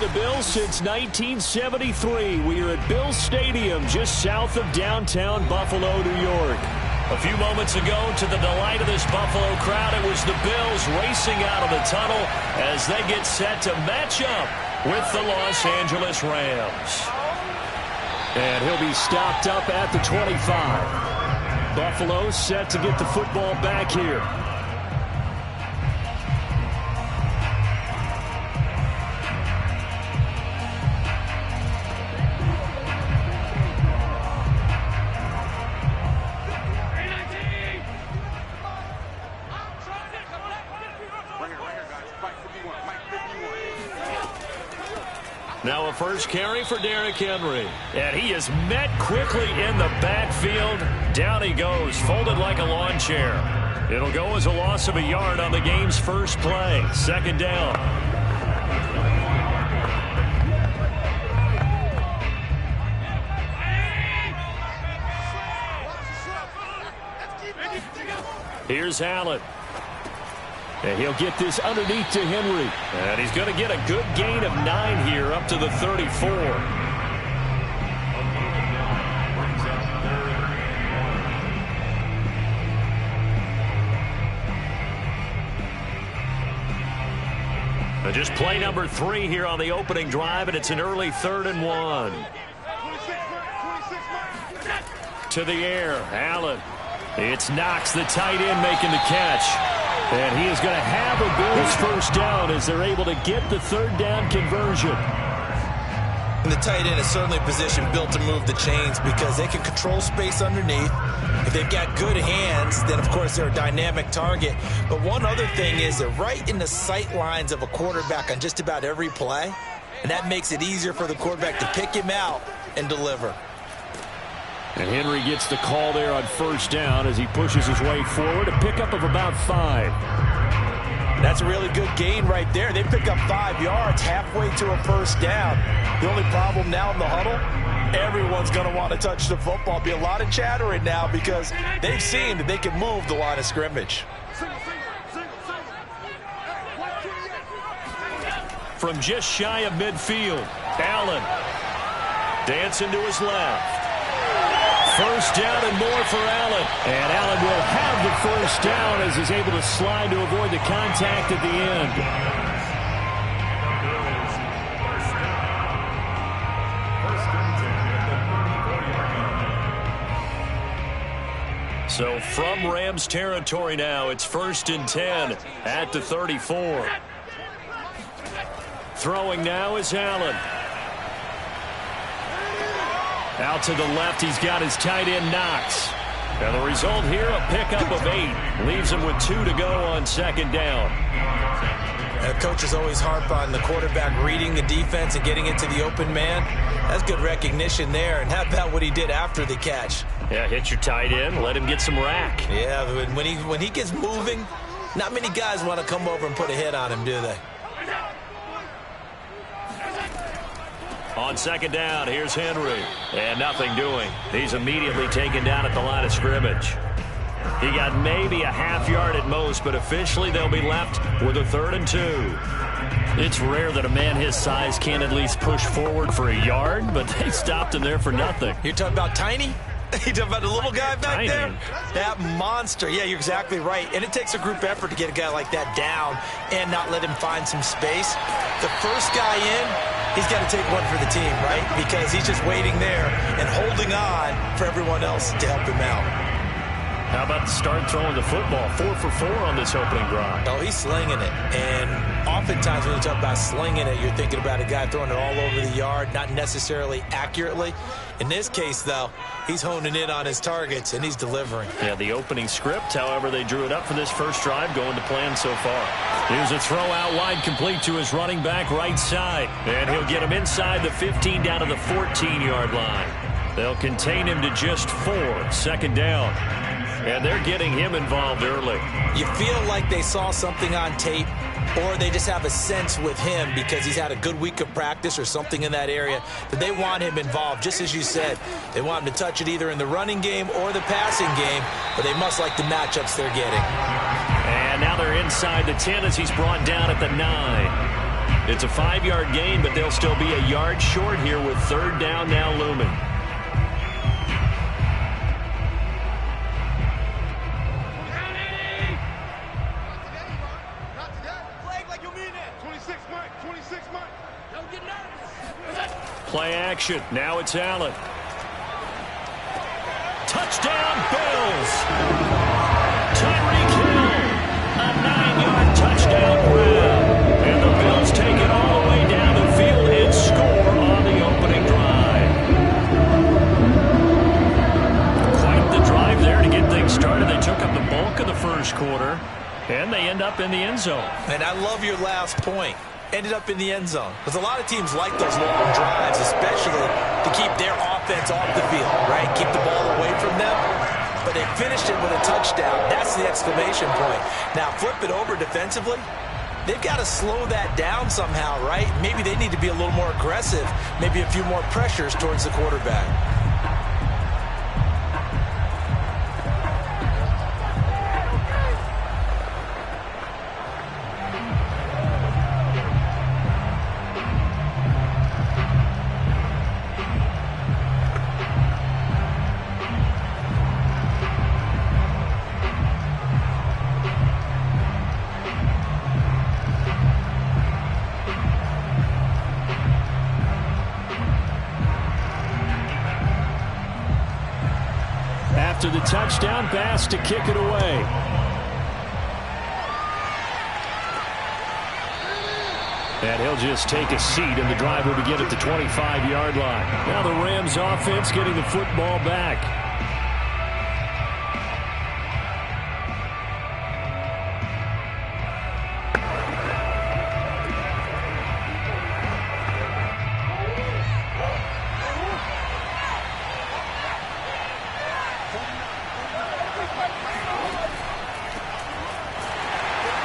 the Bills since 1973. We are at Bills Stadium just south of downtown Buffalo, New York. A few moments ago, to the delight of this Buffalo crowd, it was the Bills racing out of the tunnel as they get set to match up with the Los Angeles Rams. And he'll be stopped up at the 25. Buffalo set to get the football back here. Now a first carry for Derrick Henry. And he is met quickly in the backfield. Down he goes, folded like a lawn chair. It'll go as a loss of a yard on the game's first play. Second down. Here's Allen. And he'll get this underneath to Henry. And he's going to get a good gain of 9 here up to the 34. And just play number 3 here on the opening drive, and it's an early 3rd and 1. To the air, Allen. It's Knox, the tight end, making the catch. And he is going to have a Bills first down as they're able to get the 3rd down conversion. And the tight end is certainly a position built to move the chains because they can control space underneath. If they've got good hands, then of course they're a dynamic target. But one other thing is they're right in the sight lines of a quarterback on just about every play. And that makes it easier for the quarterback to pick him out and deliver. And Henry gets the call there on first down as he pushes his way forward. A pickup of about 5. That's a really good gain right there. They pick up 5 yards halfway to a first down. The only problem now in the huddle, everyone's going to want to touch the football. Be a lot of chattering now because they've seen that they can move the line of scrimmage. From just shy of midfield, Allen dancing to his left. First down and more for Allen. And Allen will have the first down as he's able to slide to avoid the contact at the end. So from Rams territory now, it's 1st and 10 at the 34. Throwing now is Allen. Out to the left, he's got his tight end Knox. And the result here, a pickup of 8. Leaves him with 2 to go on second down. Coaches always harp on the quarterback reading the defense and getting it to the open man. That's good recognition there. And how about what he did after the catch? Yeah, hit your tight end, let him get some rack. Yeah, when he gets moving, not many guys want to come over and put a hit on him, do they? On second down, here's Henry. And nothing doing. He's immediately taken down at the line of scrimmage. He got maybe a half yard at most, but officially they'll be left with a 3rd and 2. It's rare that a man his size can't at least push forward for a yard, but they stopped him there for nothing. You're talking about Tiny? You talking about the little guy back Tiny. there? That monster. Yeah, you're exactly right. And it takes a group effort to get a guy like that down and not let him find some space. The first guy in, he's got to take one for the team, right? Because he's just waiting there and holding on for everyone else to help him out. How about start throwing the football? 4 for 4 on this opening drive. Oh, he's slinging it. And oftentimes when you talk about slinging it, you're thinking about a guy throwing it all over the yard, not necessarily accurately. In this case, though, he's honing in on his targets, and he's delivering. Yeah, the opening script, however, they drew it up for this first drive, going to plan so far. Here's a throw out wide, complete to his running back right side. And he'll get him inside the 15 down to the 14-yard line. They'll contain him to just 4. Second down. And they're getting him involved early. You feel like they saw something on tape, or they just have a sense with him because he's had a good week of practice or something in that area that they want him involved. Just as you said, they want him to touch it either in the running game or the passing game, but they must like the matchups they're getting. And now they're inside the 10 as he's brought down at the 9. It's a 5-yard gain, but they'll still be a yard short here with third down now looming. Play action. Now it's Allen. Touchdown, Bills. Tyreek Hill. A 9-yard touchdown grab. And the Bills take it all the way down the field and score on the opening drive. Quite the drive there to get things started. They took up the bulk of the first quarter, and they end up in the end zone. And I love your last point. Ended up in the end zone. Because a lot of teams like those long drives, especially to keep their offense off the field, right? Keep the ball away from them. But they finished it with a touchdown. That's the exclamation point. Now, flip it over defensively. They've got to slow that down somehow, right? Maybe they need to be a little more aggressive. Maybe a few more pressures towards the quarterback. After the touchdown, Bass to kick it away. And he'll just take a seat, and the drive will begin at the 25-yard line. Now the Rams offense getting the football back.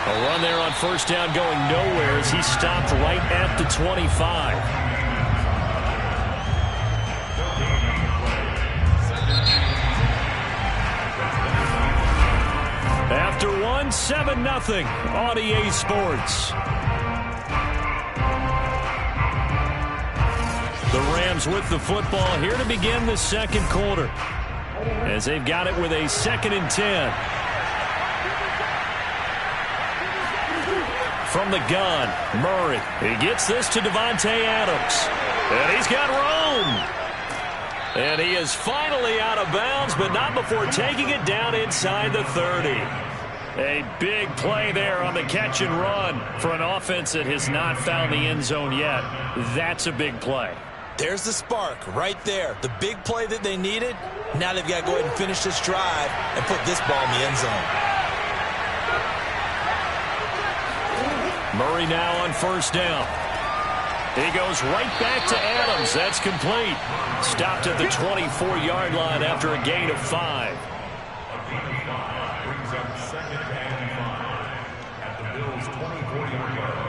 A run there on first down going nowhere as he stopped right at the 25. After 7-0 on EA Sports. The Rams with the football here to begin the second quarter, as they've got it with a 2nd and 10. From the gun, Murray. He gets this to Devontae Adams. And he's got room. And he is finally out of bounds, but not before taking it down inside the 30. A big play there on the catch and run for an offense that has not found the end zone yet. That's a big play. There's the spark right there. The big play that they needed. Now they've got to go ahead and finish this drive and put this ball in the end zone. Murray now on first down. He goes right back to Adams. That's complete. Stopped at the 24-yard line after a gain of 5. A gain of 5 brings up 2nd and 5 at the Bills' 24-yard line.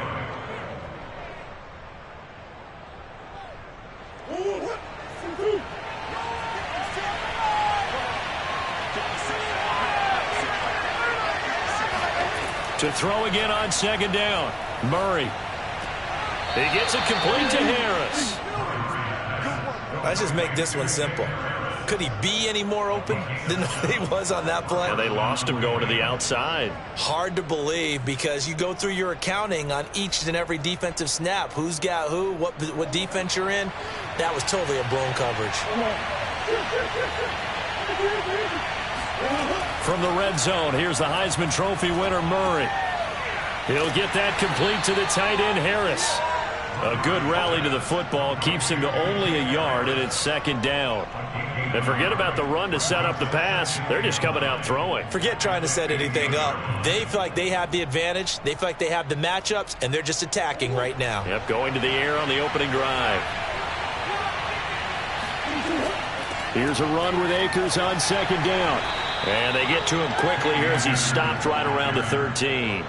To throw again on 2nd down. Murray. He gets it complete to Harris. Let's just make this one simple. Could he be any more open than he was on that play? And they lost him going to the outside. Hard to believe, because you go through your accounting on each and every defensive snap. Who's got who, what defense you're in. That was totally a blown coverage. From the red zone, here's the Heisman Trophy winner, Murray. He'll get that complete to the tight end, Harris. A good rally to the football keeps him to only a yard, and it's 2nd down. And forget about the run to set up the pass. They're just coming out throwing. Forget trying to set anything up. They feel like they have the advantage. They feel like they have the matchups, and they're just attacking right now. Yep, going to the air on the opening drive. Here's a run with Akers on 2nd down. And they get to him quickly here as he stopped right around the 13.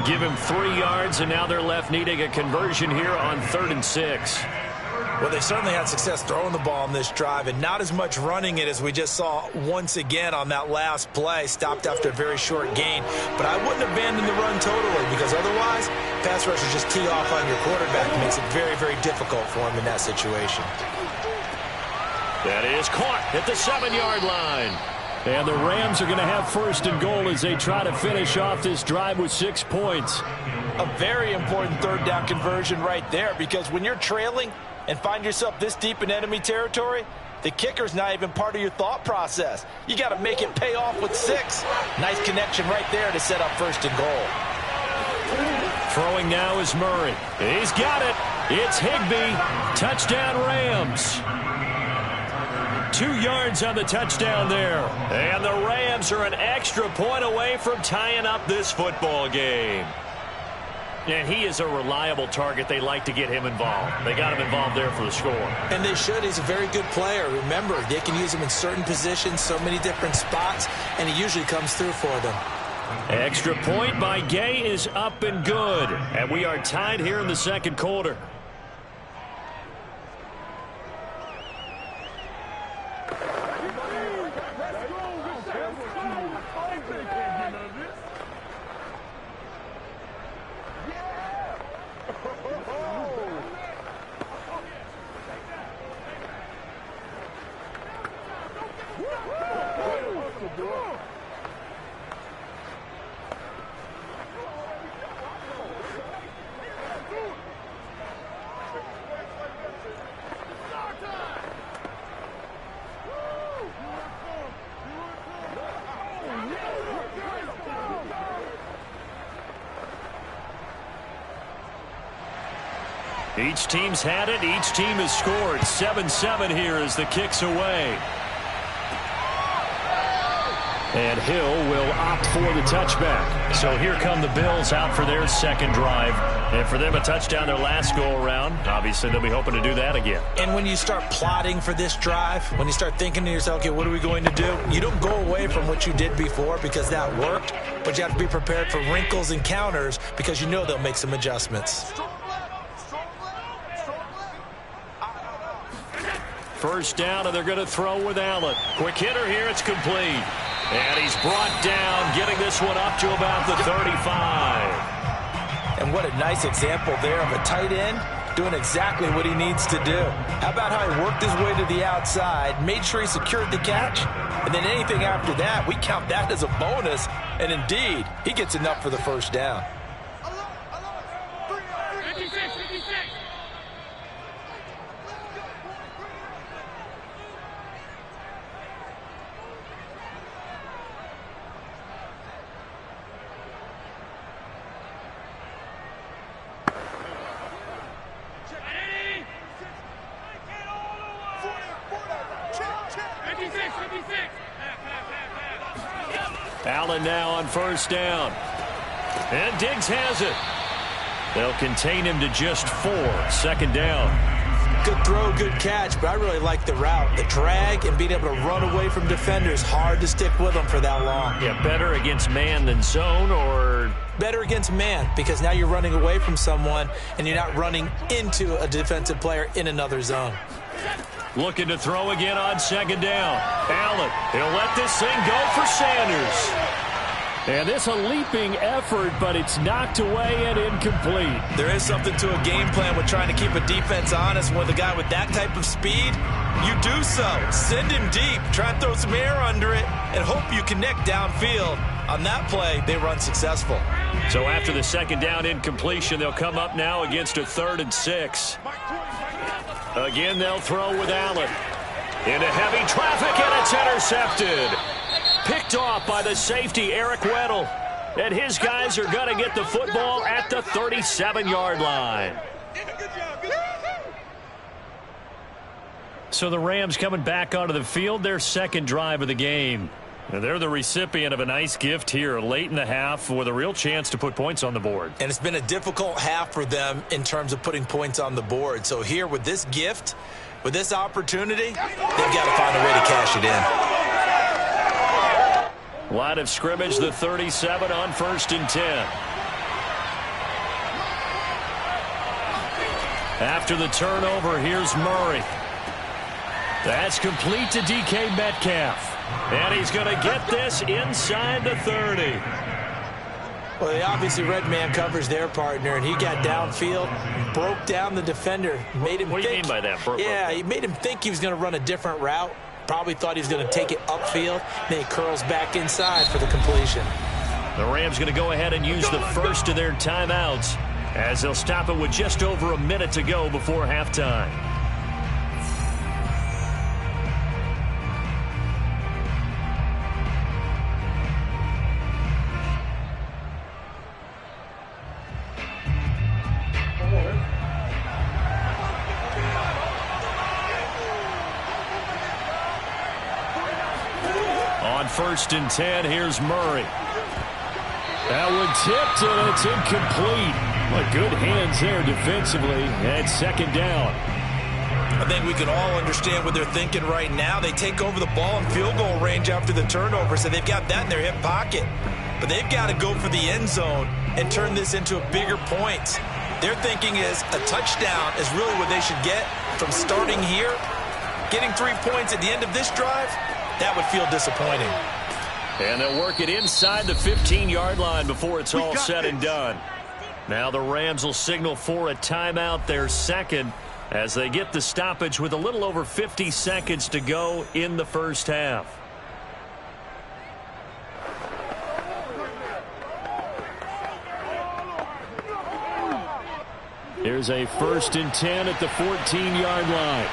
Give him 3 yards, and now they're left needing a conversion here on 3rd and 6. Well, they certainly had success throwing the ball on this drive, and not as much running it as we just saw once again on that last play. Stopped after a very short gain. But I wouldn't abandon the run totally, because otherwise, pass rushers just tee off on your quarterback. It makes it very, very difficult for him in that situation. That is caught at the 7-yard line. And the Rams are going to have first and goal as they try to finish off this drive with 6 points. A very important third down conversion right there, because when you're trailing and find yourself this deep in enemy territory, the kicker's not even part of your thought process. You got to make it pay off with 6. Nice connection right there to set up first and goal. Throwing now is Murray. He's got it. It's Higbee. Touchdown Rams. 2 yards on the touchdown there. And the Rams are an extra point away from tying up this football game. And he is a reliable target. They like to get him involved. They got him involved there for the score. And they should. He's a very good player. Remember, they can use him in certain positions, so many different spots, and he usually comes through for them. Extra point by Gay is up and good. And we are tied here in the second quarter. Each team's had it. Each team has scored. 7-7 here as the kick's away. And Hill will opt for the touchback. So here come the Bills out for their second drive. And for them, a touchdown their last go-around. Obviously, they'll be hoping to do that again. And when you start plotting for this drive, when you start thinking to yourself, okay, what are we going to do? You don't go away from what you did before because that worked. But you have to be prepared for wrinkles and counters because you know they'll make some adjustments. First down, and they're going to throw with Allen. Quick hitter here. It's complete. And he's brought down, getting this one up to about the 35. And what a nice example there of a tight end doing exactly what he needs to do. How about how he worked his way to the outside, made sure he secured the catch, and then anything after that, we count that as a bonus. And indeed, he gets enough for the first down. Allen now on first down. And Diggs has it. They'll contain him to just 4. Second down. Good throw, good catch, but I really like the route. The drag and being able to run away from defenders. Hard to stick with them for that long. Yeah, better against man than zone, or? Better against man, because now you're running away from someone and you're not running into a defensive player in another zone. Looking to throw again on second down. Allen, he'll let this thing go for Sanders. And this a leaping effort, but it's knocked away and incomplete. There is something to a game plan with trying to keep a defense honest. With a guy with that type of speed, you do so. Send him deep, try and throw some air under it, and hope you connect downfield. On that play, they run successful. So after the second down incompletion, they'll come up now against a 3rd and 6. Again, they'll throw with Allen. Into heavy traffic, and it's intercepted. Picked off by the safety, Eric Weddle. And his guys are going to get the football at the 37-yard line. So the Rams coming back onto the field, their second drive of the game. Now they're the recipient of a nice gift here late in the half with a real chance to put points on the board. And it's been a difficult half for them in terms of putting points on the board. So here with this gift, with this opportunity, they've got to find a way to cash it in. Line of scrimmage, the 37 on 1st and 10. After the turnover, here's Murray. That's complete to DK Metcalf. And he's going to get this inside the 30. Well, they obviously red man covers their partner, and he got downfield, broke down the defender, made him What do you mean by that? Yeah, he made him think he was going to run a different route. Probably thought he was going to take it upfield. Then he curls back inside for the completion. The Rams going to go ahead and use the first of their timeouts as they'll stop it with just over a minute to go before halftime. On 1st and 10, here's Murray. That one tipped, and it's incomplete. But good hands there defensively, and 2nd down. I think we can all understand what they're thinking right now. They take over the ball in field goal range after the turnover, so they've got that in their hip pocket. But they've got to go for the end zone and turn this into a bigger point. Their thinking is a touchdown is really what they should get from starting here. Getting 3 points at the end of this drive, that would feel disappointing. And they'll work it inside the 15-yard line before it's all said and done. Now the Rams will signal for a timeout, their second, as they get the stoppage with a little over 50 seconds to go in the first half. Here's a 1st and 10 at the 14-yard line.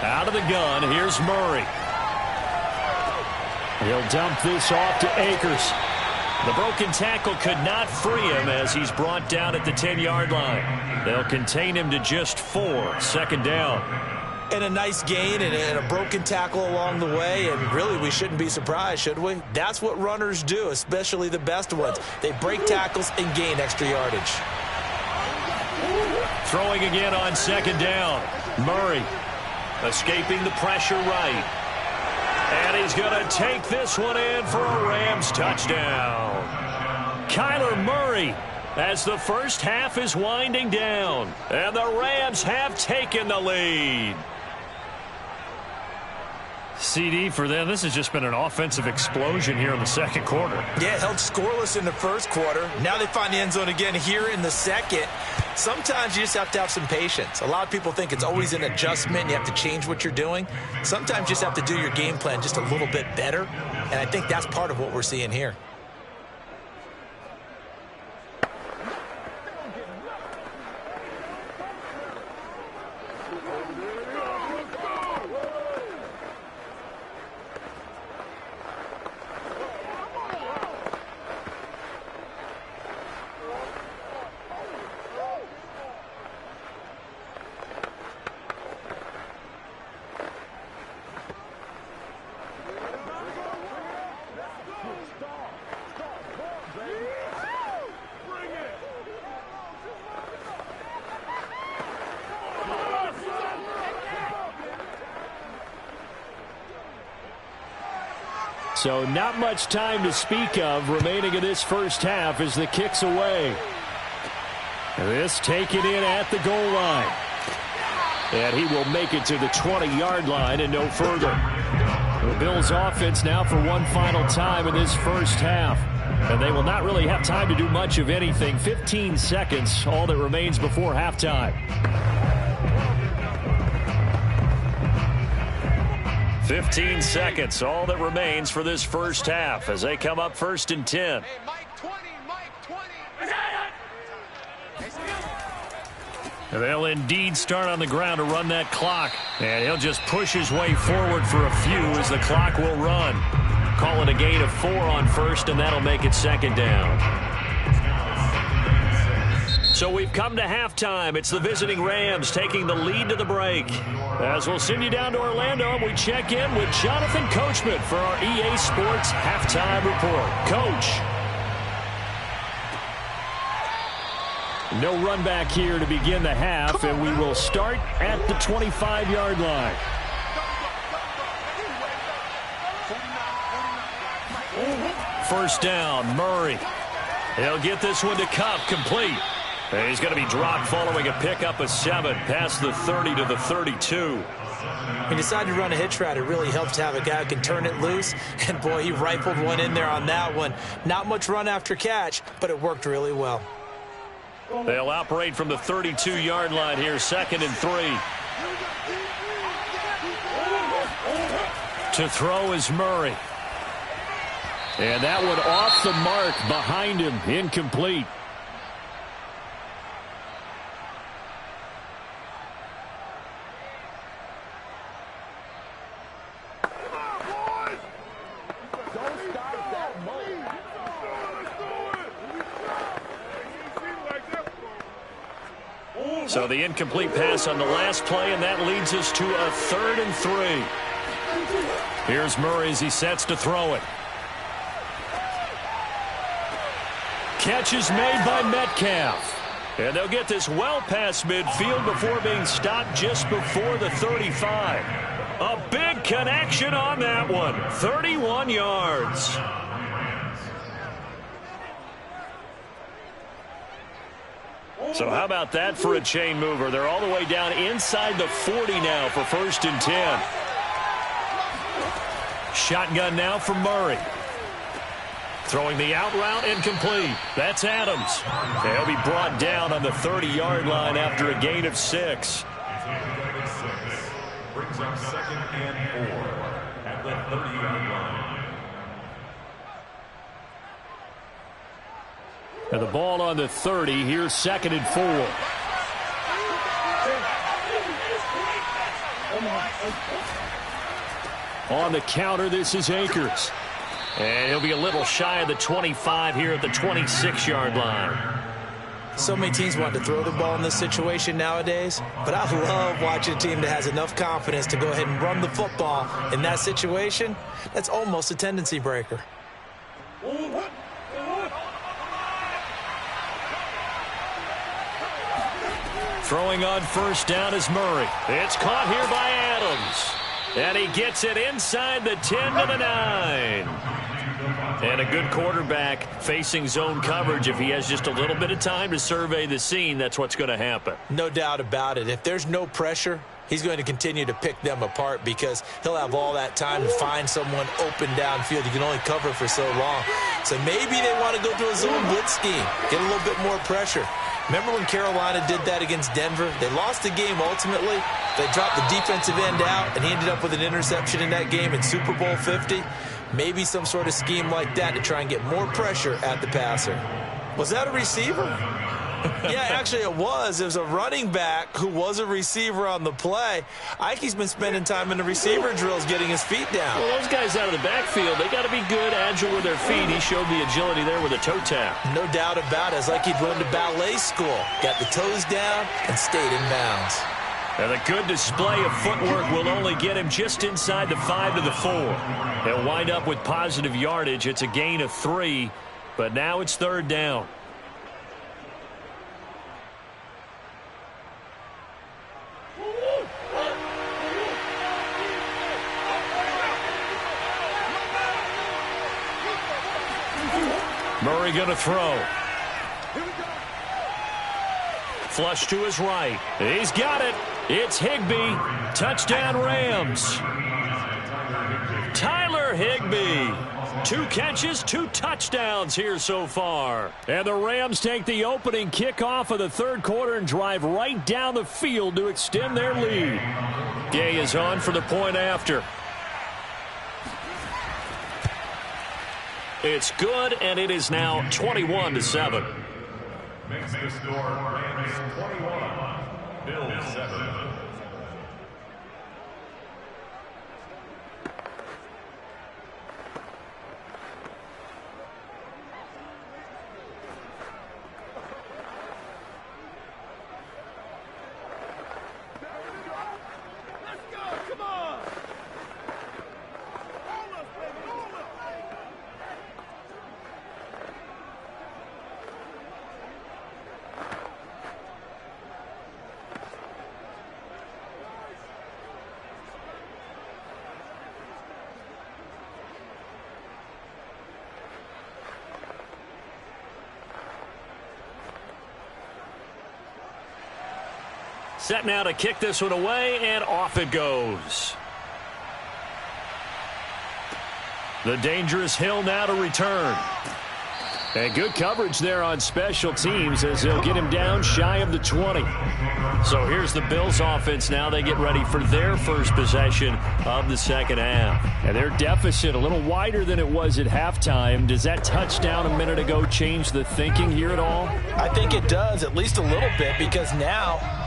Out of the gun, here's Murray. He'll dump this off to Akers. The broken tackle could not free him as he's brought down at the 10-yard line. They'll contain him to just 4, 2nd down. And a nice gain and a broken tackle along the way, and really we shouldn't be surprised, should we? That's what runners do, especially the best ones. They break tackles and gain extra yardage. Throwing again on 2nd down. Murray escaping the pressure right. And he's going to take this one in for a Rams touchdown. Kyler Murray as the first half is winding down. And the Rams have taken the lead. CD for them. This has just been an offensive explosion here in the 2nd quarter. Yeah, held scoreless in the 1st quarter. Now they find the end zone again here in the 2nd. Sometimes you just have to have some patience. A lot of people think it's always an adjustment and you have to change what you're doing. Sometimes you just have to do your game plan just a little bit better, and I think that's part of what we're seeing here. So not much time to speak of remaining in this first half as the kick's away. This taken in at the goal line. And he will make it to the 20-yard line and no further. The Bills offense now for one final time in this first half. And they will not really have time to do much of anything. 15 seconds, all that remains before halftime. 15 seconds, all that remains for this first half as they come up 1st and 10. Hey, Mike 20, Mike 20. They'll indeed start on the ground to run that clock. And he'll just push his way forward for a few as the clock will run. Call it a gain of 4 on 1st, and that'll make it 2nd down. So we've come to halftime. It's the visiting Rams taking the lead to the break. As we'll send you down to Orlando, we check in with Jonathan Coachman for our EA Sports Halftime Report. Coach. No run back here to begin the half, and we will start at the 25-yard line. First down, Murray. He'll get this one to Cup, complete. And he's going to be dropped following a pickup of 7 past the 30 to the 32. He decided to run a hitch route. It really helps to have a guy who can turn it loose. And, boy, he rifled one in there on that one. Not much run after catch, but it worked really well. They'll operate from the 32-yard line here, 2nd and 3. To throw is Murray. And that one off the mark behind him, incomplete. So the incomplete pass on the last play, and that leads us to a 3rd and 3. Here's Murray as he sets to throw it. Catch is made by Metcalf. And they'll get this well past midfield before being stopped just before the 35. A big connection on that one. 31 yards. So how about that for a chain mover? They're all the way down inside the 40 now for 1st and 10. Shotgun now for Murray. Throwing the out route incomplete. That's Adams. They'll be brought down on the 30-yard line after a gain of 6. Brings up 2nd and 4 at the 30-yard line. And the ball on the 30. Here's 2nd and 4. On the counter, this is Akers. And he'll be a little shy of the 25 here at the 26-yard line. So many teams want to throw the ball in this situation nowadays, but I love watching a team that has enough confidence to go ahead and run the football in that situation. That's almost a tendency breaker. Throwing on 1st down is Murray. It's caught here by Adams. And he gets it inside the 10 to the 9. And a good quarterback facing zone coverage. If he has just a little bit of time to survey the scene, that's what's going to happen. No doubt about it. If there's no pressure, he's going to continue to pick them apart because he'll have all that time to find someone open downfield. You can only cover for so long. So maybe they want to go to a zone blitz scheme, get a little bit more pressure. Remember when Carolina did that against Denver? They lost the game ultimately. They dropped the defensive end out, and he ended up with an interception in that game in Super Bowl 50. Maybe some sort of scheme like that to try and get more pressure at the passer. Was that a receiver? Yeah, actually it was. It was a running back who was a receiver on the play. Ike's been spending time in the receiver drills getting his feet down. Well, those guys out of the backfield, they got to be good, agile with their feet. He showed the agility there with a toe tap. No doubt about it. It's like he'd run to ballet school. Got the toes down and stayed in bounds. And a good display of footwork will only get him just inside the 5 to the 4. He'll wind up with positive yardage. It's a gain of 3, but now it's 3rd down. Murray going to throw. Flush to his right. He's got it. It's Higbee. Touchdown Rams. Tyler Higbee. 2 catches, 2 touchdowns here so far. And the Rams take the opening kickoff of the 3rd quarter and drive right down the field to extend their lead. Gay is on for the point after. It's good, and it is now 21-7. Makes the score Rams 21, Bills 7. Set now to kick this one away, and off it goes. The dangerous Hill now to return. And good coverage there on special teams as they'll get him down shy of the 20. So here's the Bills offense now. They get ready for their first possession of the second half. And their deficit a little wider than it was at halftime. Does that touchdown a minute ago change the thinking here at all? I think it does, at least a little bit, because now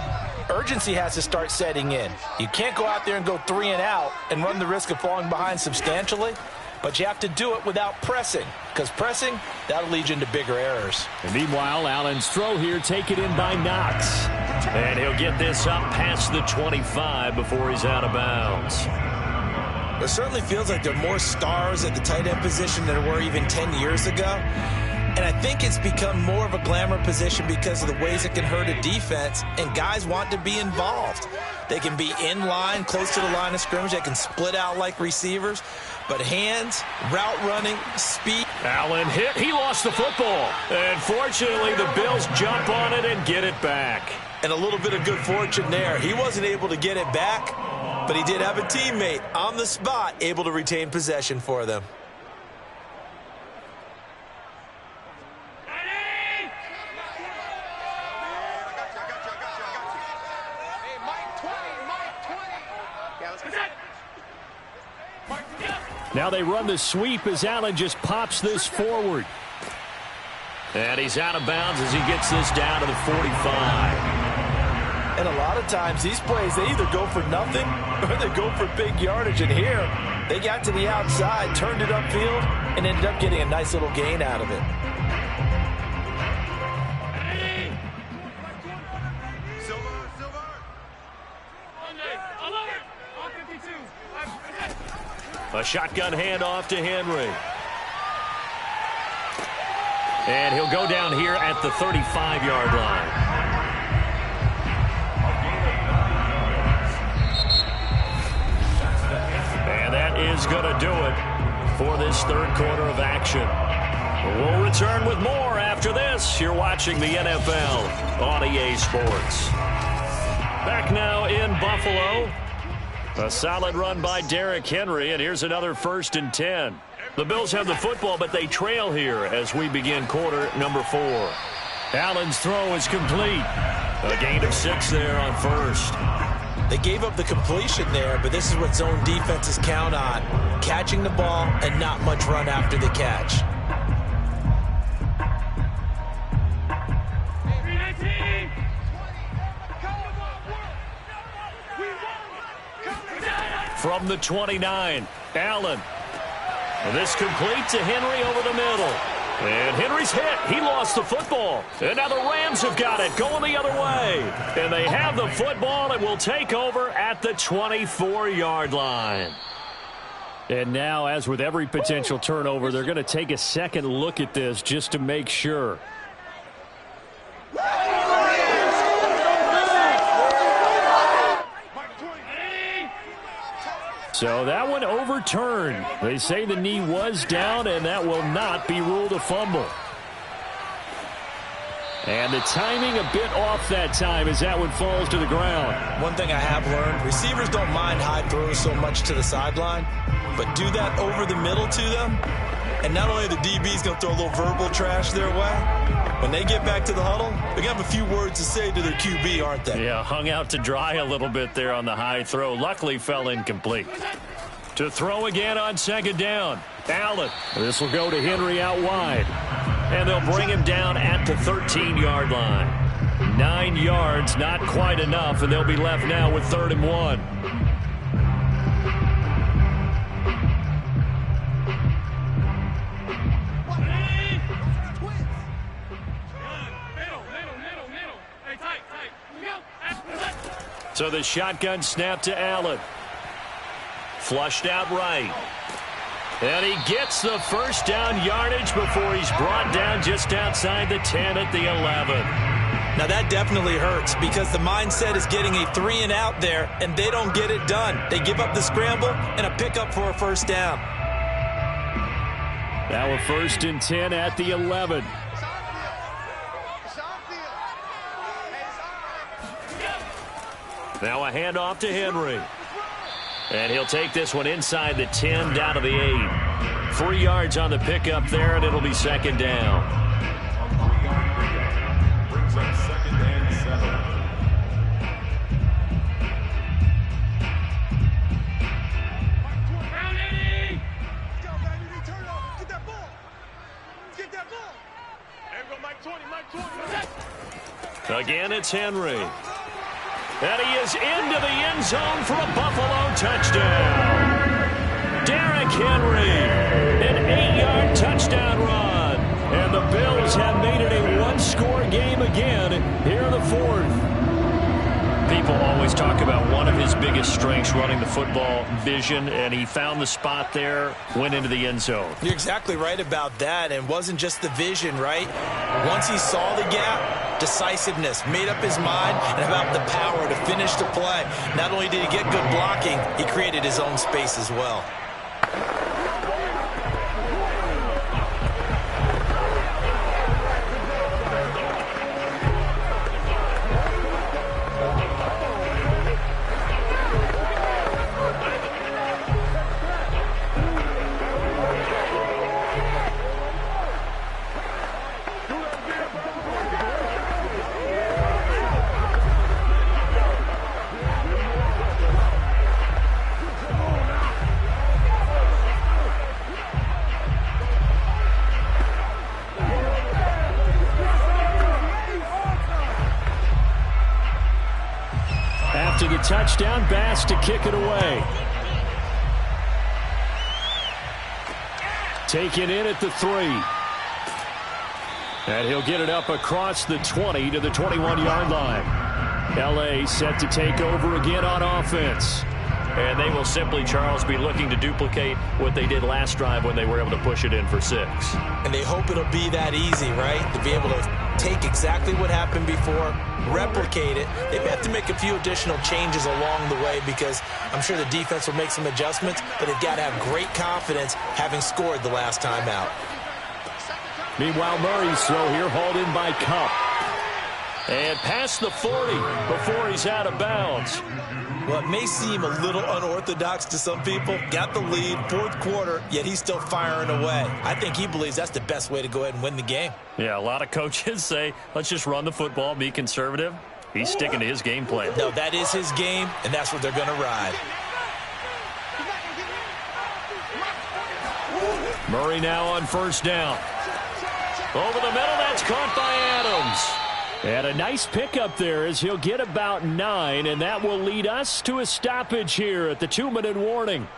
urgency has to start setting in. You can't go out there and go 3 and out and run the risk of falling behind substantially. But you have to do it without pressing, because pressing, that'll lead you into bigger errors. And meanwhile, Allen's throw here taken in by Knox. And he'll get this up past the 25 before he's out of bounds. It certainly feels like there are more stars at the tight end position than there were even 10 years ago. And I think it's become more of a glamour position because of the ways it can hurt a defense, and guys want to be involved. They can be in line, close to the line of scrimmage. They can split out like receivers. But hands, route running, speed. Allen hit. He lost the football. And fortunately, the Bills jump on it and get it back. And a little bit of good fortune there. He wasn't able to get it back, but he did have a teammate on the spot able to retain possession for them. Now they run the sweep as Allen just pops this forward. And he's out of bounds as he gets this down to the 45. And a lot of times these plays, they either go for nothing or they go for big yardage. And here, they got to the outside, turned it upfield, and ended up getting a nice little gain out of it. A shotgun handoff to Henry. And he'll go down here at the 35-yard line. And that is going to do it for this third quarter of action. We'll return with more after this. You're watching the NFL on EA Sports. Back now in Buffalo. A solid run by Derrick Henry, and here's another 1st and 10. The Bills have the football, but they trail here as we begin quarter number 4. Allen's throw is complete. A gain of 6 there on first. They gave up the completion there, but this is what zone defenses count on. Catching the ball and not much run after the catch. From the 29, Allen. This complete to Henry over the middle. And Henry's hit. He lost the football. And now the Rams have got it going the other way. And they have the football and will take over at the 24-yard line. And now, as with every potential turnover, they're going to take a second look at this just to make sure. So that one overturned. They say the knee was down, and that will not be ruled a fumble. And the timing a bit off that time as that one falls to the ground. One thing I have learned, receivers don't mind high throws so much to the sideline, but do that over the middle to them, and not only are the DBs going to throw a little verbal trash their way, when they get back to the huddle, they're going to have a few words to say to their QB, aren't they? Yeah, hung out to dry a little bit there on the high throw. Luckily fell incomplete. To throw again on second down. Allen. This will go to Henry out wide. And they'll bring him down at the 13-yard line. 9 yards, not quite enough, and they'll be left now with 3rd and 1. So the shotgun snap to Allen. Flushed out right. And he gets the first down yardage before he's brought down just outside the 10 at the 11. Now that definitely hurts because the mindset is getting a 3 and out there, and they don't get it done. They give up the scramble and a pickup for a first down. Now a 1st and 10 at the 11. Now a handoff to Henry. And he'll take this one inside the 10 down to the 8. 3 yards on the pickup there, and it'll be second down. On 3-yard pickup. Brings up second and 7. Again, it's Henry. And he is into the end zone for a Buffalo touchdown. Derrick Henry, an 8-yard touchdown run. And the Bills have made it a one-score game again here in the 4th. People always talk about one of his biggest strengths, running the football, vision, and he found the spot there, went into the end zone. You're exactly right about that, and wasn't just the vision, right? Once he saw the gap, decisiveness, made up his mind, and about the power to finish the play. Not only did he get good blocking, he created his own space as well. After the touchdown, Bass to kick it away. Taken in at the 3. And he'll get it up across the 20 to the 21-yard line. L.A. set to take over again on offense. And they will simply, Charles, be looking to duplicate what they did last drive when they were able to push it in for 6. And they hope it'll be that easy, right? To be able to take exactly what happened before, replicate it. They may have to make a few additional changes along the way because I'm sure the defense will make some adjustments, but they've got to have great confidence having scored the last time out. Meanwhile, Murray's throw here hauled in by Cup. And past the 40 before he's out of bounds. Well, it may seem a little unorthodox to some people. Got the lead, 4th quarter, yet he's still firing away. I think he believes that's the best way to go ahead and win the game. Yeah, a lot of coaches say, let's just run the football, be conservative. He's sticking to his game plan. No, that is his game, and that's what they're going to ride. Murray now on first down. Over the middle, that's caught by Adams. And a nice pickup there as he'll get about 9, and that will lead us to a stoppage here at the 2-minute warning.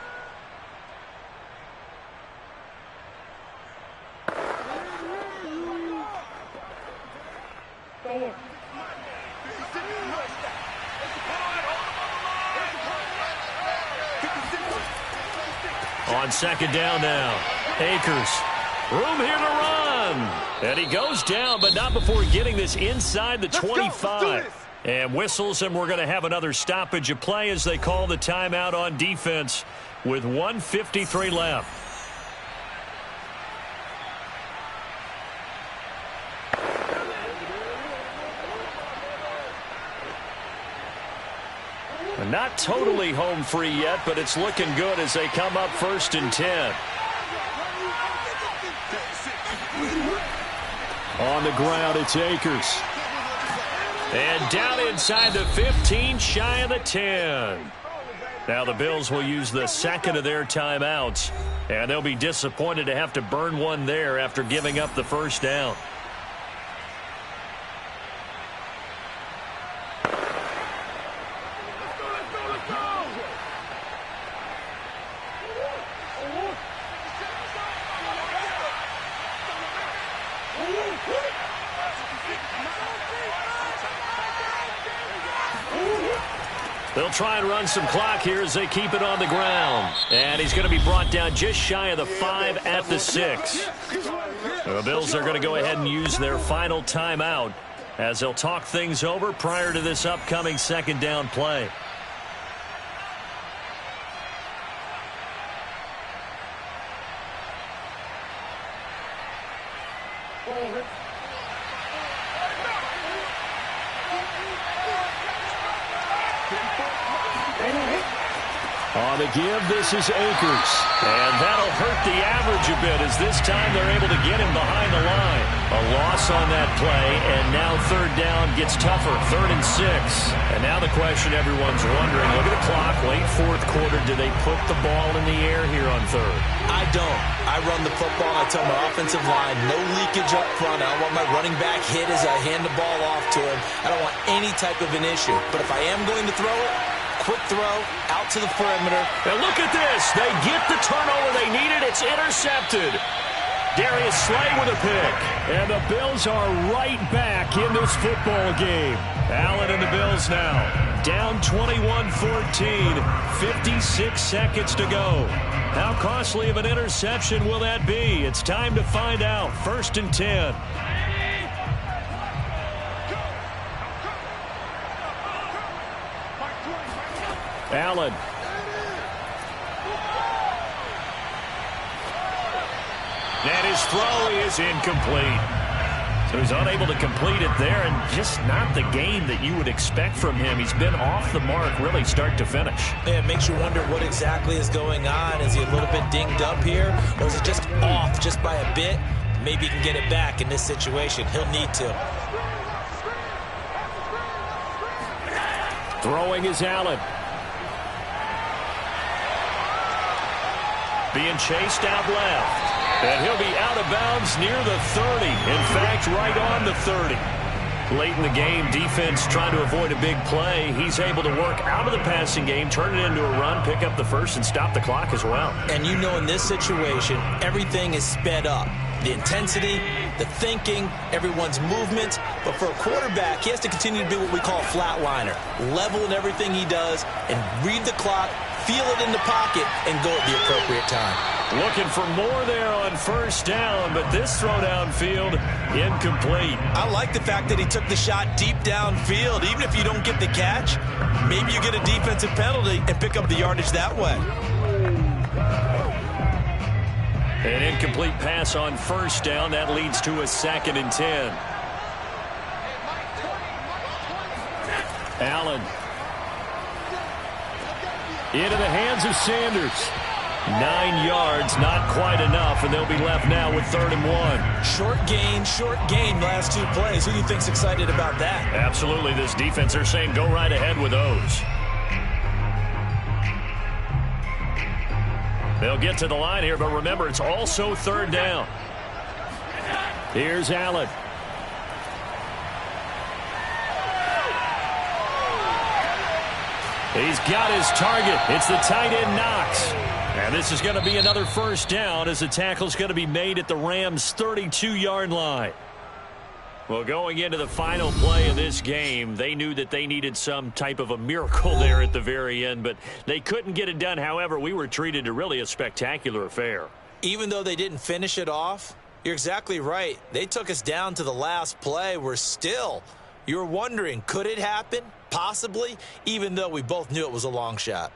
On second down now, Akers. Room here to run. And he goes down, but not before getting this inside the 25. And whistles, and we're going to have another stoppage of play as they call the timeout on defense with 1:53 left. Not totally home free yet, but it's looking good as they come up 1st and 10. On the ground, it's Akers. And down inside the 15, shy of the 10. Now the Bills will use the second of their timeouts, and they'll be disappointed to have to burn one there after giving up the first down. They'll try and run some clock here as they keep it on the ground. And he's going to be brought down just shy of the 5 at the 6. The Bills are going to go ahead and use their final timeout as they'll talk things over prior to this upcoming second down play. On the give, this is Akers. And that'll hurt the average a bit as this time they're able to get him behind the line. A loss on that play, and now third down gets tougher, 3rd and 6. And now the question everyone's wondering, look at the clock, late fourth quarter, do they put the ball in the air here on third? I don't. I run the football, I tell my offensive line, no leakage up front. I don't want my running back hit as I hand the ball off to him. I don't want any type of an issue. But if I am going to throw it, quick throw, out to the perimeter. And look at this. They get the turnover they needed. It's intercepted. Darius Slay with a pick. And the Bills are right back in this football game. Allen and the Bills now down 21-14. 56 seconds to go. How costly of an interception will that be? It's time to find out. 1st and 10. Allen. And his throw is incomplete. So he's unable to complete it there, and just not the game that you would expect from him. He's been off the mark really start to finish. Yeah, it makes you wonder what exactly is going on. Is he a little bit dinged up here, or is it just off just by a bit? Maybe he can get it back in this situation. He'll need to. Throwing is Allen. Being chased out left. And he'll be out of bounds near the 30. In fact, right on the 30. Late in the game, defense trying to avoid a big play. He's able to work out of the passing game, turn it into a run, pick up the first, and stop the clock as well. And you know in this situation, everything is sped up. The intensity, the thinking, everyone's movement. But for a quarterback, he has to continue to be what we call a flatliner. Level in everything he does and read the clock, feel it in the pocket, and go at the appropriate time. Looking for more there on 1st down, but this throw downfield, incomplete. I like the fact that he took the shot deep downfield. Even if you don't get the catch, maybe you get a defensive penalty and pick up the yardage that way. An incomplete pass on 1st down. That leads to a 2nd and 10. Allen. Into the hands of Sanders. 9 yards, not quite enough, and they'll be left now with 3rd and 1. Short gain, last 2 plays. Who do you think's excited about that? Absolutely, this defense, they're saying go right ahead with those. They'll get to the line here, but remember, it's also 3rd down. Here's Allen. He's got his target. It's the tight end Knox. And this is going to be another 1st down as the tackle's going to be made at the Rams' 32-yard line. Well, going into the final play of this game, they knew that they needed some type of a miracle there at the very end, but they couldn't get it done. However, we were treated to really a spectacular affair. Even though they didn't finish it off, you're exactly right. They took us down to the last play. You're wondering, could it happen? Possibly, even though we both knew it was a long shot.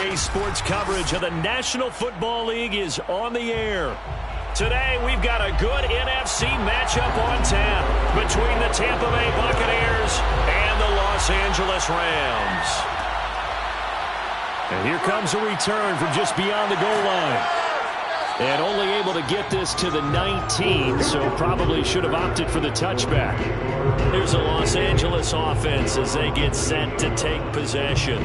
Today's sports coverage of the National Football League is on the air. Today, we've got a good NFC matchup on tap between the Tampa Bay Buccaneers and the Los Angeles Rams. And here comes a return from just beyond the goal line. And only able to get this to the 19, so probably should have opted for the touchback. Here's a Los Angeles offense as they get set to take possession.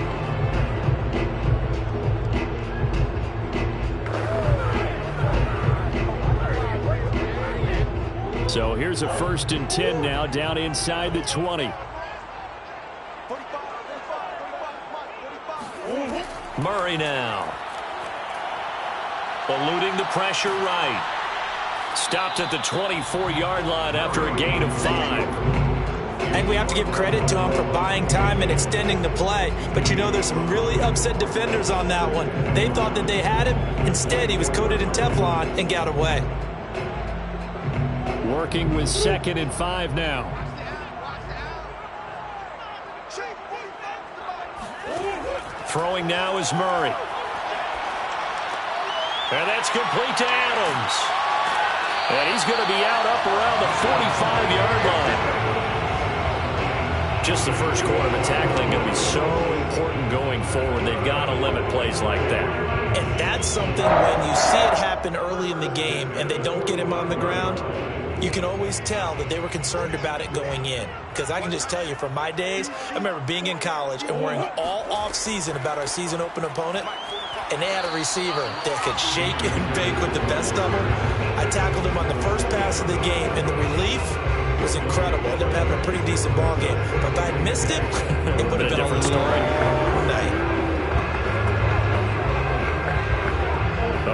So here's a 1st and 10 now, down inside the 20. Murray now. Eluding the pressure right. Stopped at the 24-yard line after a gain of 5. I think we have to give credit to him for buying time and extending the play. But you know there's some really upset defenders on that one. They thought that they had him. Instead, he was coated in Teflon and got away. Working with 2nd and 5 now. Throwing now is Murray. And that's complete to Adams. And he's going to be out up around the 45-yard line. Just the first quarter of tackling going to be so important going forward. They've got to limit plays like that. And that's something when you see it happen early in the game and they don't get him on the ground, you can always tell that they were concerned about it going in. Because I can just tell you from my days, I remember being in college and worrying all off-season about our season open opponent, and they had a receiver that could shake and bake with the best of them. I tackled him on the first pass of the game, and the relief was incredible. I ended up having a pretty decent ball game. But if I had missed him, it would have been a different story.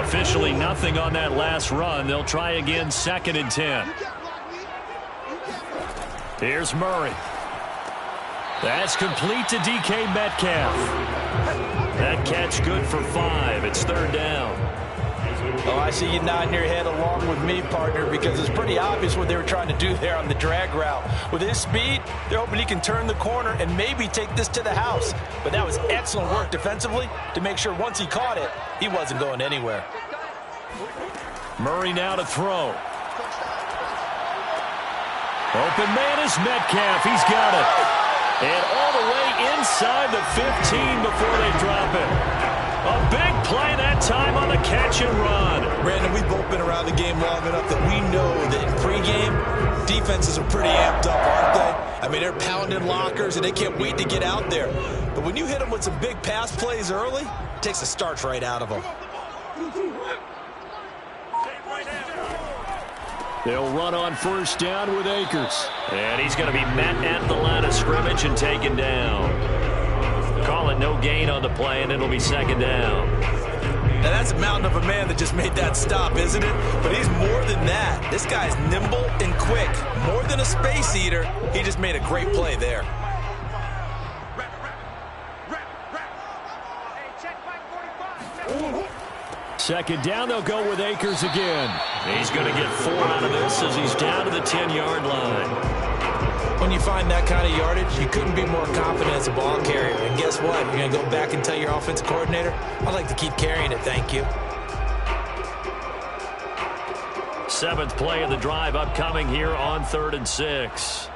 Officially nothing on that last run. They'll try again, 2nd and 10. Here's Murray. That's complete to DK Metcalf. That catch good for 5. It's 3rd down. Oh, I see you nodding your head along with me, partner, because it's pretty obvious what they were trying to do there on the drag route. With his speed, they're hoping he can turn the corner and maybe take this to the house. But that was excellent work defensively to make sure once he caught it, he wasn't going anywhere. Murray now to throw. Open man is Metcalf. He's got it. And all the way inside the 15 before they drop it. A big play that time on the catch and run. Brandon, we've both been around the game long enough that we know that in pregame, defenses are pretty amped up, aren't they? I mean, they're pounding lockers, and they can't wait to get out there. But when you hit them with some big pass plays early, it takes the starch right out of them. They'll run on 1st down with Akers. And he's going to be met at the line of scrimmage and taken down. Call it no gain on the play, and it'll be 2nd down. Now, that's a mountain of a man that just made that stop, isn't it? But he's more than that. This guy's nimble and quick. More than a space eater, he just made a great play there. Second down, they'll go with Akers again. He's going to get 4 out of this as he's down to the 10-yard line. When you find that kind of yardage, you couldn't be more confident as a ball carrier. And guess what? You're going to go back and tell your offensive coordinator, I'd like to keep carrying it, thank you. 7th play of the drive upcoming here on 3rd and 6.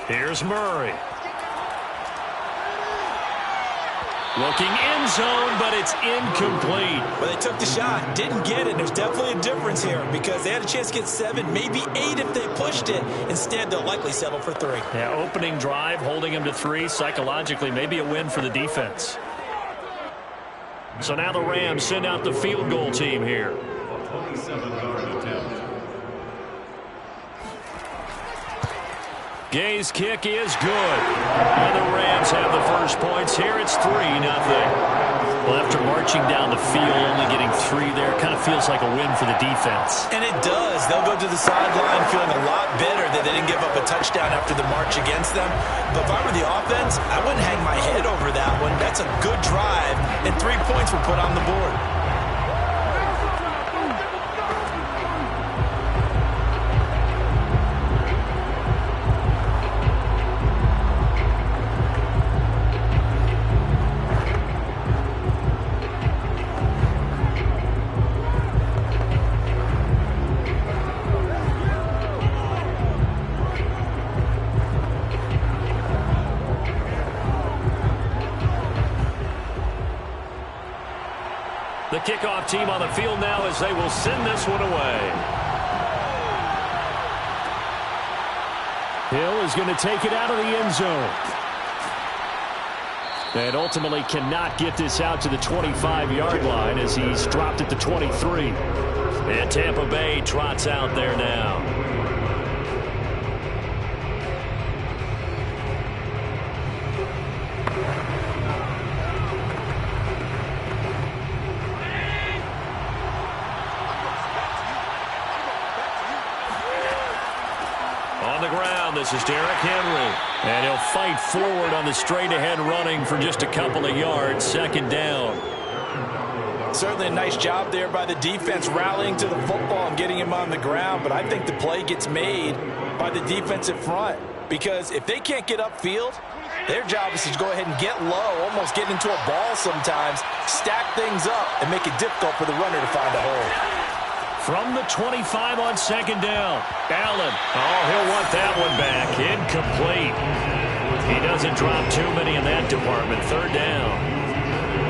Here's Murray. Looking end zone, but it's incomplete. Well, they took the shot, didn't get it. There's definitely a difference here because they had a chance to get 7, maybe 8 if they pushed it. Instead, they'll likely settle for 3. Yeah, opening drive, holding them to 3. Psychologically, maybe a win for the defense. So now the Rams send out the field goal team here. 27-yard attempt. Gay's kick is good. And the Rams have the first points here. It's 3-0. Well, after marching down the field, only getting 3 there, kind of feels like a win for the defense. And it does. They'll go to the sideline feeling a lot better that they didn't give up a touchdown after the march against them. But if I were the offense, I wouldn't hang my head over that one. That's a good drive, and 3 points were put on the board. The kickoff team on the field now as they will send this one away. Hill is going to take it out of the end zone. And ultimately cannot get this out to the 25-yard line as he's dropped at the 23. And Tampa Bay trots out there now. This is Derrick Henry. And he'll fight forward on the straight-ahead running for just a couple of yards. Second down. Certainly a nice job there by the defense rallying to the football and getting him on the ground. But I think the play gets made by the defensive front. Because if they can't get upfield, their job is to go ahead and get low, almost get into a ball sometimes, stack things up, and make it difficult for the runner to find a hole. From the 25 on second down. Allen. Oh, he'll want that one back. Incomplete. He doesn't drop too many in that department. Third down.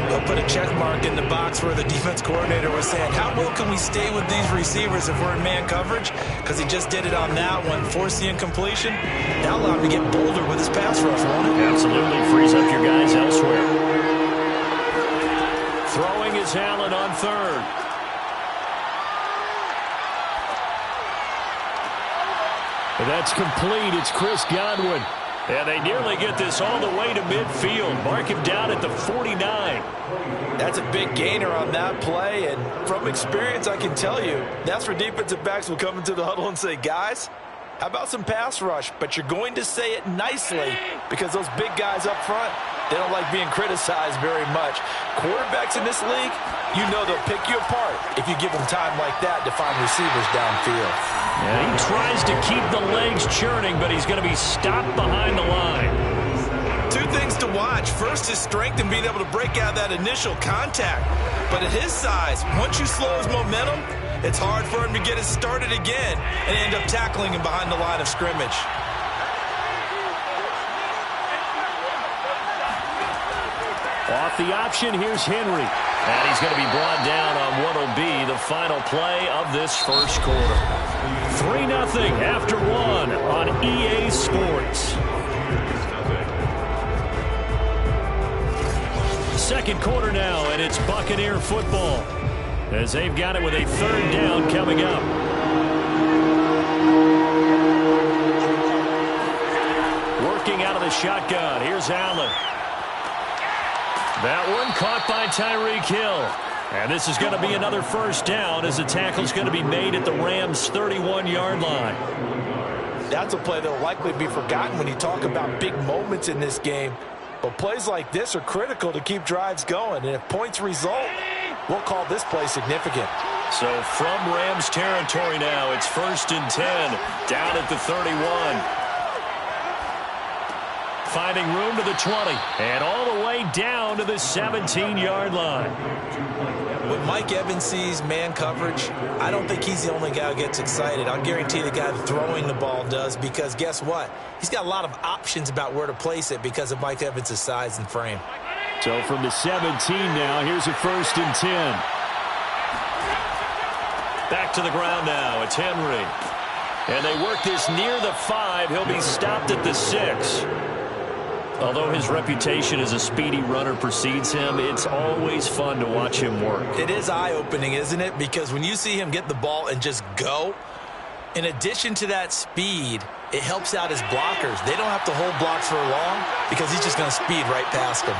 They'll put a check mark in the box where the defense coordinator was saying, how well can we stay with these receivers if we're in man coverage? Because he just did it on that one. Force the incompletion. That'll allow him to get bolder with his pass rush, won't it? Absolutely. Frees up your guys elsewhere. Throwing is Allen on third. That's complete. It's Chris Godwin. And they nearly get this all the way to midfield. Mark him down at the 49. That's a big gainer on that play. And from experience, I can tell you, that's where defensive backs will come into the huddle and say, guys, how about some pass rush? But you're going to say it nicely because those big guys up front, they don't like being criticized very much. Quarterbacks in this league, you know they'll pick you apart if you give them time like that to find receivers downfield. Yeah, he tries to keep the legs churning, but he's going to be stopped behind the line. Two things to watch. First, his strength and being able to break out that initial contact. But at his size, once you slow his momentum, it's hard for him to get it started again and end up tackling him behind the line of scrimmage. Off the option, here's Henry. And he's going to be brought down on what will be the final play of this first quarter. 3-0 after one on EA Sports. Second quarter now, and it's Buccaneer football as they've got it with a third down coming up. Working out of the shotgun. Here's Allen. That one caught by Tyreek Hill. And this is going to be another first down as the tackle's going to be made at the Rams' 31-yard line. That's a play that will likely be forgotten when you talk about big moments in this game. But plays like this are critical to keep drives going. And if points result, we'll call this play significant. So from Rams territory now, it's 1st and 10, down at the 31. Finding room to the 20, and all the way down to the 17-yard line. When Mike Evans sees man coverage, I don't think he's the only guy who gets excited. I'll guarantee the guy throwing the ball does, because guess what? He's got a lot of options about where to place it because of Mike Evans' size and frame. So from the 17 now, here's a 1st and 10. Back to the ground now. It's Henry. And they work this near the 5. He'll be stopped at the 6. Although his reputation as a speedy runner precedes him, it's always fun to watch him work. It is eye-opening, isn't it? Because when you see him get the ball and just go, in addition to that speed, it helps out his blockers. They don't have to hold blocks for long because he's just going to speed right past them.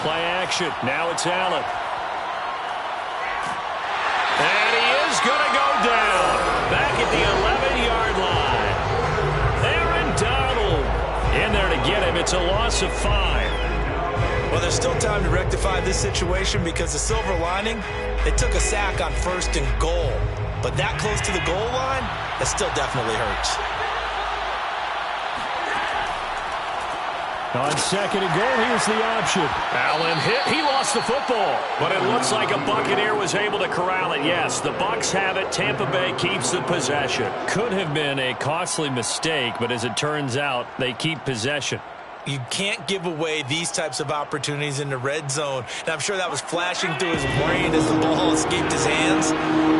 Play action. Now it's Allen. And he is going to go down. Back at the 11-yard line. In there to get him. It's a loss of 5. Well, there's still time to rectify this situation because the silver lining, they took a sack on 1st and goal. But that close to the goal line, that still definitely hurts. On 2nd and goal, here's the option. Allen hit. He lost the football. But it looks like a Buccaneer was able to corral it. Yes, the Bucs have it. Tampa Bay keeps the possession. Could have been a costly mistake, but as it turns out, they keep possession. You can't give away these types of opportunities in the red zone. And I'm sure that was flashing through his brain as the ball escaped his hands.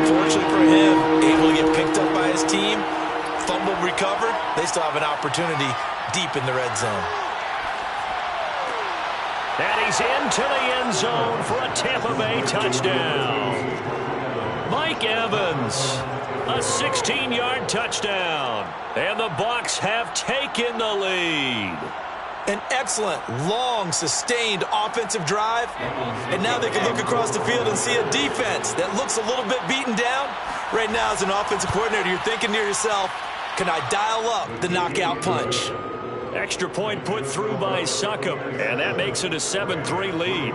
Fortunately for him, able to get picked up by his team, fumble recovered. They still have an opportunity deep in the red zone. And he's into the end zone for a Tampa Bay touchdown. Mike Evans, a 16-yard touchdown. And the Bucs have taken the lead. An excellent, long, sustained offensive drive. And now they can look across the field and see a defense that looks a little bit beaten down. Right now, as an offensive coordinator, you're thinking to yourself, can I dial up the knockout punch? Extra point put through by Succop, and that makes it a 7-3 lead.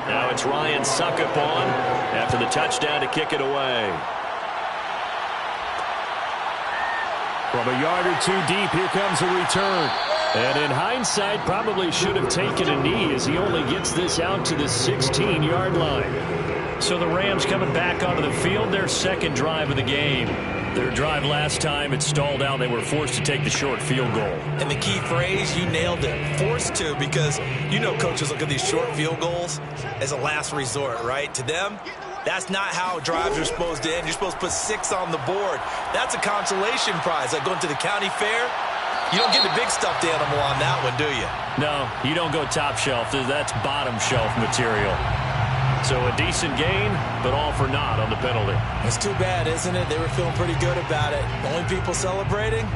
Now it's Ryan Succop on after the touchdown to kick it away. From a yard or two deep, here comes a return. And in hindsight, probably should have taken a knee as he only gets this out to the 16-yard line. So the Rams coming back onto the field, their second drive of the game. Their drive last time, it stalled out. They were forced to take the short field goal. And the key phrase, you nailed it, forced to, because you know coaches look at these short field goals as a last resort, right? To them, that's not how drives are supposed to end. You're supposed to put 6 on the board. That's a consolation prize. Like going to the county fair, you don't get the big stuffed animal on that one, do you? No, you don't go top shelf. That's bottom shelf material. So a decent gain, but all for naught on the penalty. It's too bad, isn't it? They were feeling pretty good about it. The only people celebrating,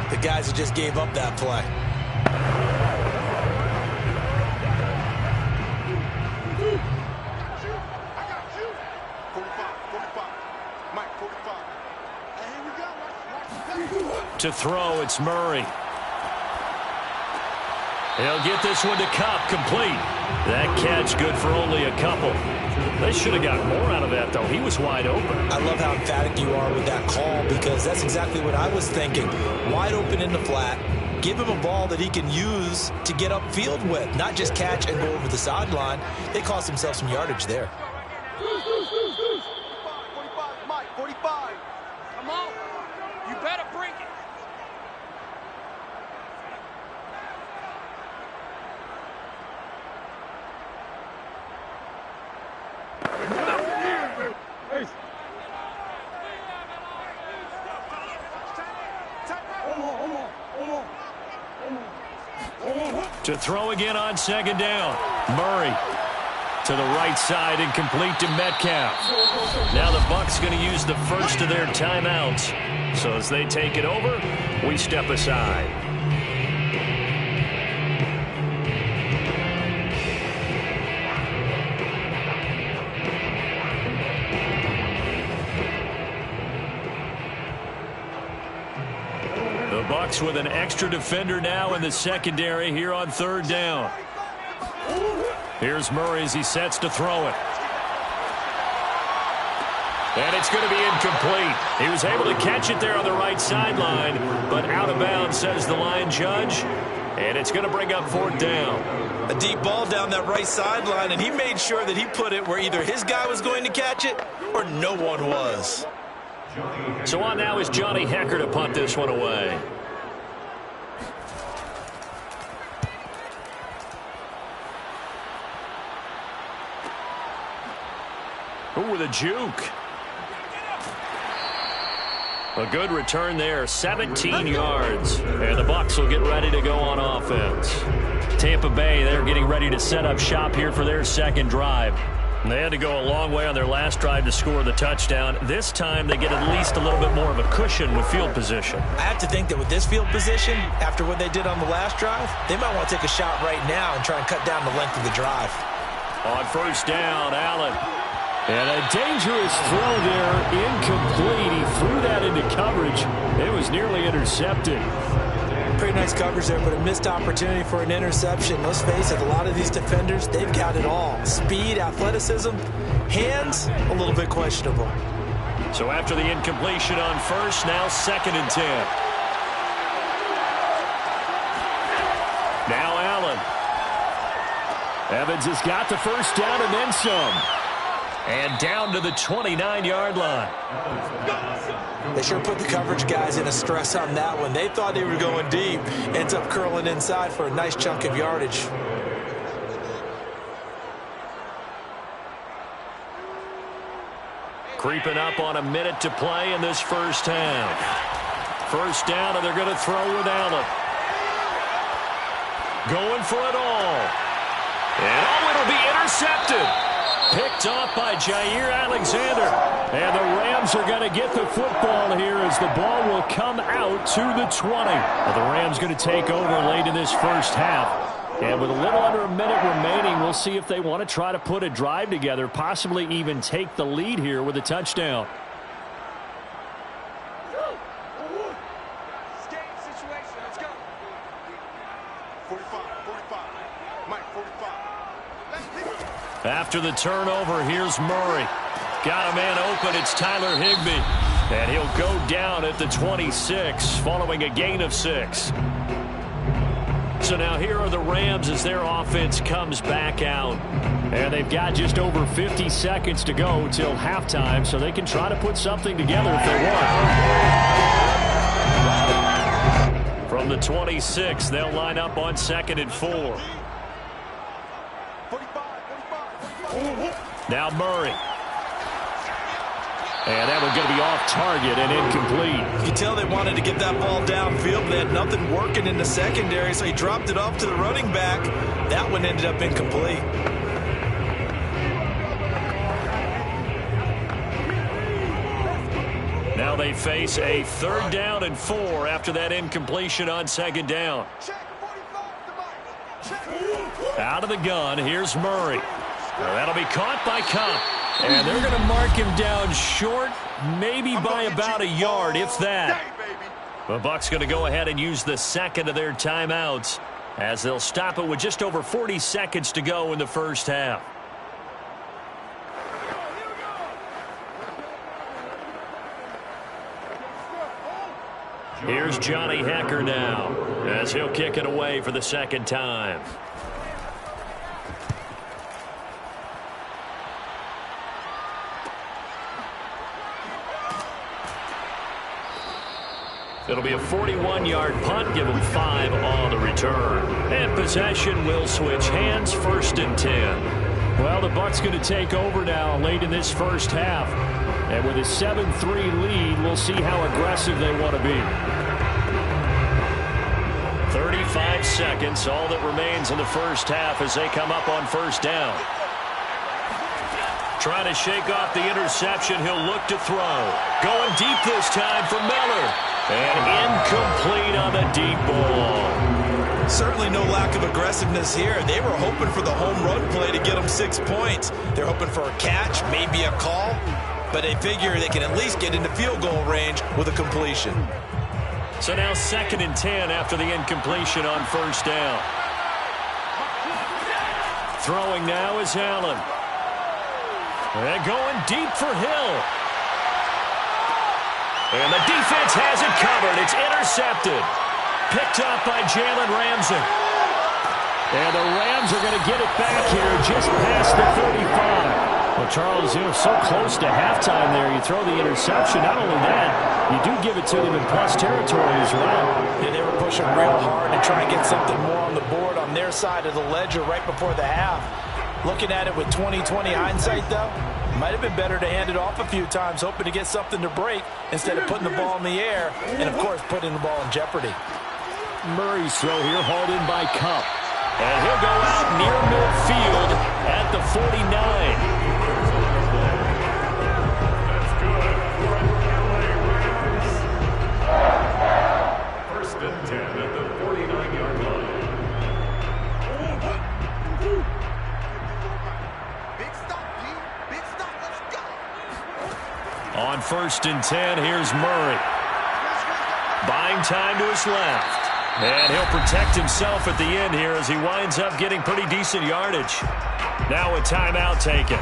the guys who just gave up that play. To throw, it's Murray. He'll get this one to Kupp, complete. That catch good for only a couple. They should have got more out of that, though. He was wide open. I love how emphatic you are with that call, because that's exactly what I was thinking. Wide open in the flat. Give him a ball that he can use to get upfield with, not just catch and go over the sideline. They cost themselves some yardage there. 45, Mike, 45. Come on. You better bring it. To throw again on second down. Murray to the right side and complete to Metcalf. Now the Bucs going to use the first of their timeouts. So as they take it over, we step aside. The Bucs with an extra defender now in the secondary here on third down. Here's Murray as he sets to throw it. And it's going to be incomplete. He was able to catch it there on the right sideline, but out of bounds, says the line judge. And it's going to bring up fourth down. A deep ball down that right sideline, and he made sure that he put it where either his guy was going to catch it or no one was. So on now is Johnny Hecker to punt this one away. Ooh, with a juke. A good return there, 17 yards. And the Bucs will get ready to go on offense. Tampa Bay, they're getting ready to set up shop here for their second drive. They had to go a long way on their last drive to score the touchdown. This time they get at least a little bit more of a cushion with field position. I have to think that with this field position, after what they did on the last drive, they might want to take a shot right now and try and cut down the length of the drive. On first down, Allen. And a dangerous throw there, incomplete. He threw that into coverage. It was nearly intercepted. Pretty nice coverage there, but a missed opportunity for an interception. Let's face it, a lot of these defenders, they've got it all. Speed, athleticism, hands, a little bit questionable. So after the incompletion on first, now 2nd and 10. Now Allen. Evans has got the first down and then some. And down to the 29-yard line. They sure put the coverage guys in a stress on that one. They thought they were going deep. Ends up curling inside for a nice chunk of yardage. Creeping up on a minute to play in this first half. First down, and they're going to throw with Allen. Going for it all. And it'll be intercepted. Picked off by Jair Alexander. And the Rams are going to get the football here as the ball will come out to the 20. Well, the Rams going to take over late in this first half. And with a little under a minute remaining, we'll see if they want to try to put a drive together, possibly even take the lead here with a touchdown. After the turnover, here's Murray. Got a man open. It's Tyler Higbee. And he'll go down at the 26 following a gain of 6. So now here are the Rams as their offense comes back out. And they've got just over 50 seconds to go till halftime, so they can try to put something together if they want. From the 26, they'll line up on 2nd and 4. Now Murray. And that one's going to be off target and incomplete. You can tell they wanted to get that ball downfield, but they had nothing working in the secondary, so he dropped it off to the running back. That one ended up incomplete. Now they face a 3rd down and 4 after that incompletion on 2nd down. Out of the gun, here's Murray. Well, that'll be caught by Cup. And they're going to mark him down short, maybe by about a yard, if that. The Bucs going to go ahead and use the 2nd of their timeouts as they'll stop it with just over 40 seconds to go in the first half. Here's Johnny Hecker now as he'll kick it away for the 2nd time. It'll be a 41-yard punt, give them 5 on the return. And possession will switch hands, 1st and 10. Well, the Bucs going to take over now late in this first half. And with a 7-3 lead, we'll see how aggressive they want to be. 35 seconds, all that remains in the first half as they come up on 1st down. Trying to shake off the interception, he'll look to throw. Going deep this time for Miller. And incomplete on the deep ball. Certainly no lack of aggressiveness here. They were hoping for the home run play to get them 6 points. They're hoping for a catch, maybe a call, but they figure they can at least get into field goal range with a completion. So now 2nd and 10 after the incompletion on 1st down. Throwing now is Allen. And going deep for Hill. And the defense has it covered. It's intercepted. Picked up by Jalen Ramsey. And the Rams are going to get it back here just past the 35. Well, Charles, so close to halftime there. You throw the interception. Not only that, you do give it to them in plus territory as well. Yeah, they were pushing real hard to try and get something more on the board on their side of the ledger right before the half. Looking at it with 20/20 hindsight, though, might have been better to hand it off a few times, hoping to get something to break instead of putting the ball in the air and, of course, putting the ball in jeopardy. Murray's throw here hauled in by Cup. And he'll go out near midfield at the 49. 1st and 10. Here's Murray. Buying time to his left. And he'll protect himself at the end here as he winds up getting pretty decent yardage. Now a timeout taken.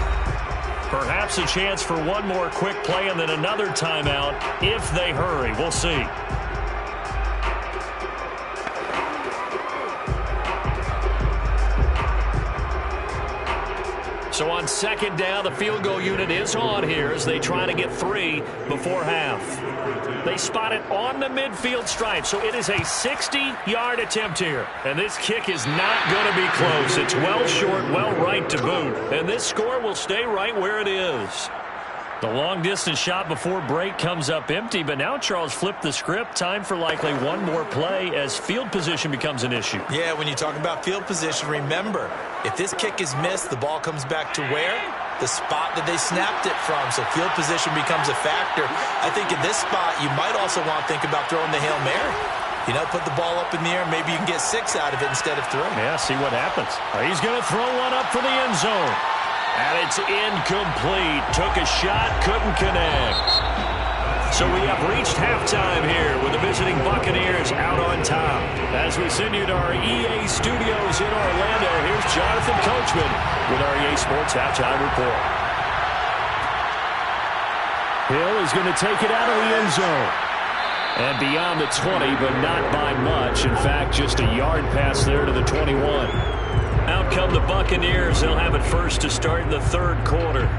Perhaps a chance for one more quick play and then another timeout if they hurry. We'll see. So on 2nd down, the field goal unit is on here as they try to get 3 before half. They spot it on the midfield stripe, so it is a 60-yard attempt here. And this kick is not going to be close. It's well short, well right to boot. And this score will stay right where it is. The long-distance shot before break comes up empty, but now Charles flipped the script. Time for likely one more play as field position becomes an issue. Yeah, when you talk about field position, remember, if this kick is missed, the ball comes back to where? The spot that they snapped it from. So field position becomes a factor. I think in this spot, you might also want to think about throwing the Hail Mary. You know, put the ball up in the air. Maybe you can get 6 out of it instead of 3. Yeah, see what happens. He's going to throw one up for the end zone. And it's incomplete. Took a shot, couldn't connect. So we have reached halftime here with the visiting Buccaneers out on top. As we send you to our EA studios in Orlando, here's Jonathan Coachman with our EA Sports Halftime Report. Hill is going to take it out of the end zone. And beyond the 20, but not by much. In fact, just a yard pass there to the 21. Out come the Buccaneers. They'll have it first to start in the 3rd quarter.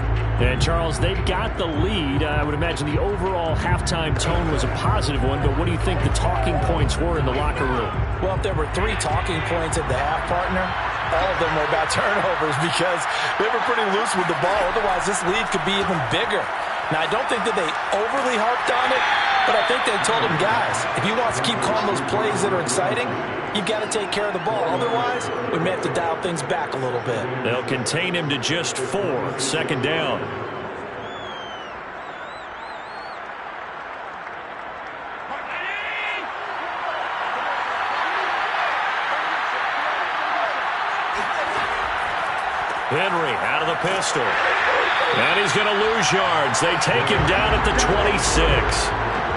And, Charles, they've got the lead. I would imagine the overall halftime tone was a positive one, but what do you think the talking points were in the locker room? Well, if there were 3 talking points at the half, partner, all of them were about turnovers because they were pretty loose with the ball. Otherwise, this lead could be even bigger. Now, I don't think that they overly harped on it, but I think they told them, guys, if you want to keep calling those plays that are exciting, you've got to take care of the ball. Otherwise, we may have to dial things back a little bit. They'll contain him to just 4. 2nd down. Henry out of the pistol. And he's going to lose yards. They take him down at the 26.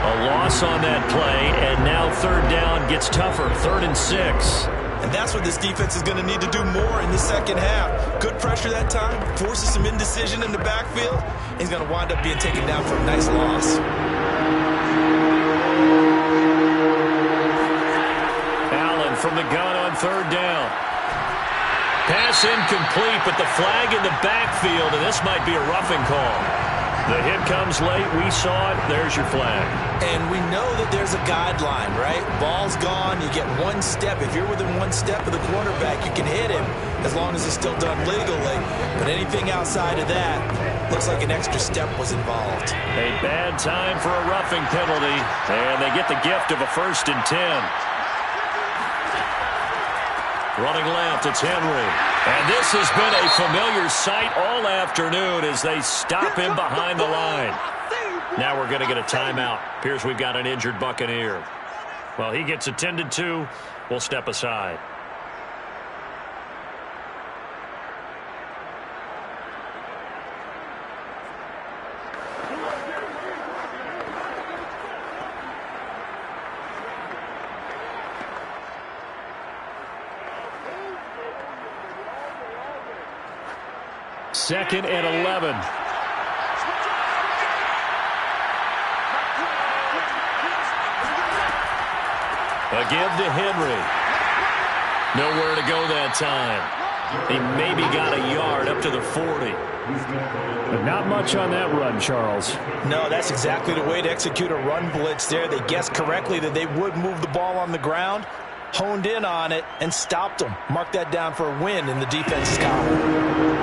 A loss on that play, and now 3rd down gets tougher. 3rd and 6. And that's what this defense is going to need to do more in the 2nd half. Good pressure that time, forces some indecision in the backfield. He's going to wind up being taken down for a nice loss. Allen from the gun on 3rd down. Pass incomplete, but the flag in the backfield, and this might be a roughing call. The hit comes late. We saw it. There's your flag. And we know that there's a guideline, right? Ball's gone. You get 1 step. If you're within 1 step of the quarterback, you can hit him as long as it's still done legally. But anything outside of that looks like an extra step was involved. A bad time for a roughing penalty, and they get the gift of a 1st and 10. Running left, it's Henry. And this has been a familiar sight all afternoon as they stop him behind the line. Now we're going to get a timeout. Appears we've got an injured Buccaneer. Well, he gets attended to. We'll step aside. Second and 11. A give to Henry. Nowhere to go that time. He maybe got a yard up to the 40. But not much on that run, Charles. No, that's exactly the way to execute a run blitz there. They guessed correctly that they would move the ball on the ground, honed in on it, and stopped them. Mark that down for a win in the defense's column.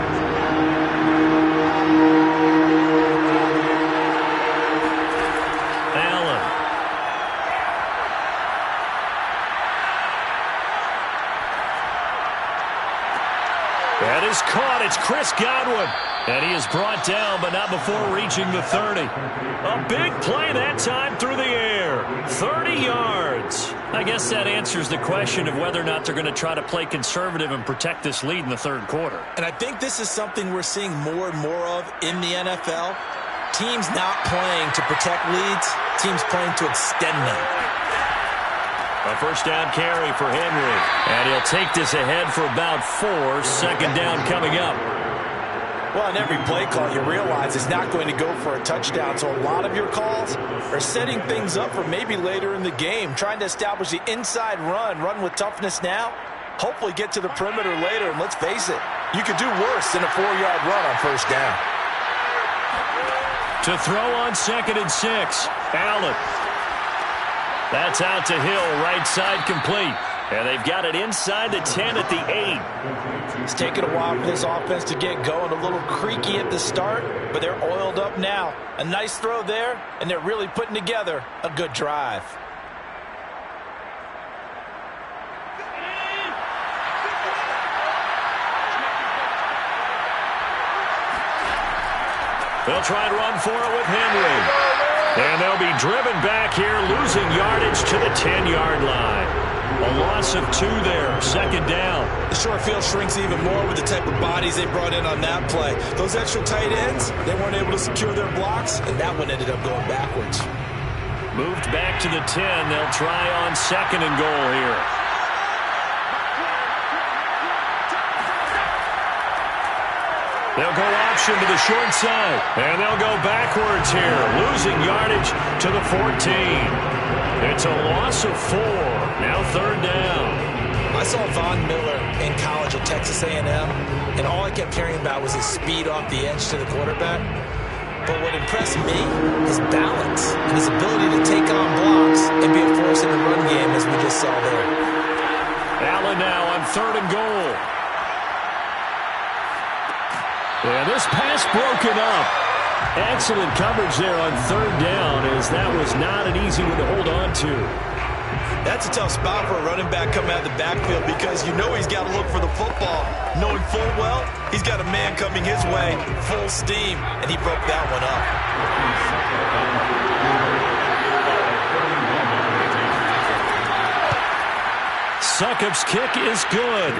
That is caught. It's Chris Godwin. And he is brought down, but not before reaching the 30. A big play that time through the air. 30 yards. I guess that answers the question of whether or not they're going to try to play conservative and protect this lead in the 3rd quarter. And I think this is something we're seeing more and more of in the NFL. Teams not playing to protect leads, teams playing to extend them. A first down carry for Henry. And he'll take this ahead for about 4. Second down coming up. Well, in every play call, you realize it's not going to go for a touchdown. So a lot of your calls are setting things up for maybe later in the game, trying to establish the inside run with toughness now, hopefully get to the perimeter later. And let's face it, you could do worse than a 4-yard run on first down. To throw on 2nd and 6. Allen. That's out to Hill, right side complete. And they've got it inside the 10 at the 8. It's taken a while for this offense to get going. A little creaky at the start, but they're oiled up now. A nice throw there, and they're really putting together a good drive. They'll try and run for it with Henry. And they'll be driven back here, losing yardage to the 10-yard line. A loss of 2 there, second down. The short field shrinks even more with the type of bodies they brought in on that play. Those extra tight ends, they weren't able to secure their blocks, and that one ended up going backwards. Moved back to the 10. They'll try on 2nd and goal here. They'll go option to the short side, and they'll go backwards here, losing yardage to the 14. It's a loss of 4. Now 3rd down. I saw Von Miller in college at Texas A&M, and all I kept hearing about was his speed off the edge to the quarterback. But what impressed me is balance and his ability to take on blocks and be a force in the run game, as we just saw there. Allen now on 3rd and goal. And this pass broken up. Excellent coverage there on 3rd down, as that was not an easy one to hold on to. That's a tough spot for a running back coming out of the backfield, because you know he's got to look for the football, knowing full well he's got a man coming his way, full steam, and he broke that one up. Succop's kick is good.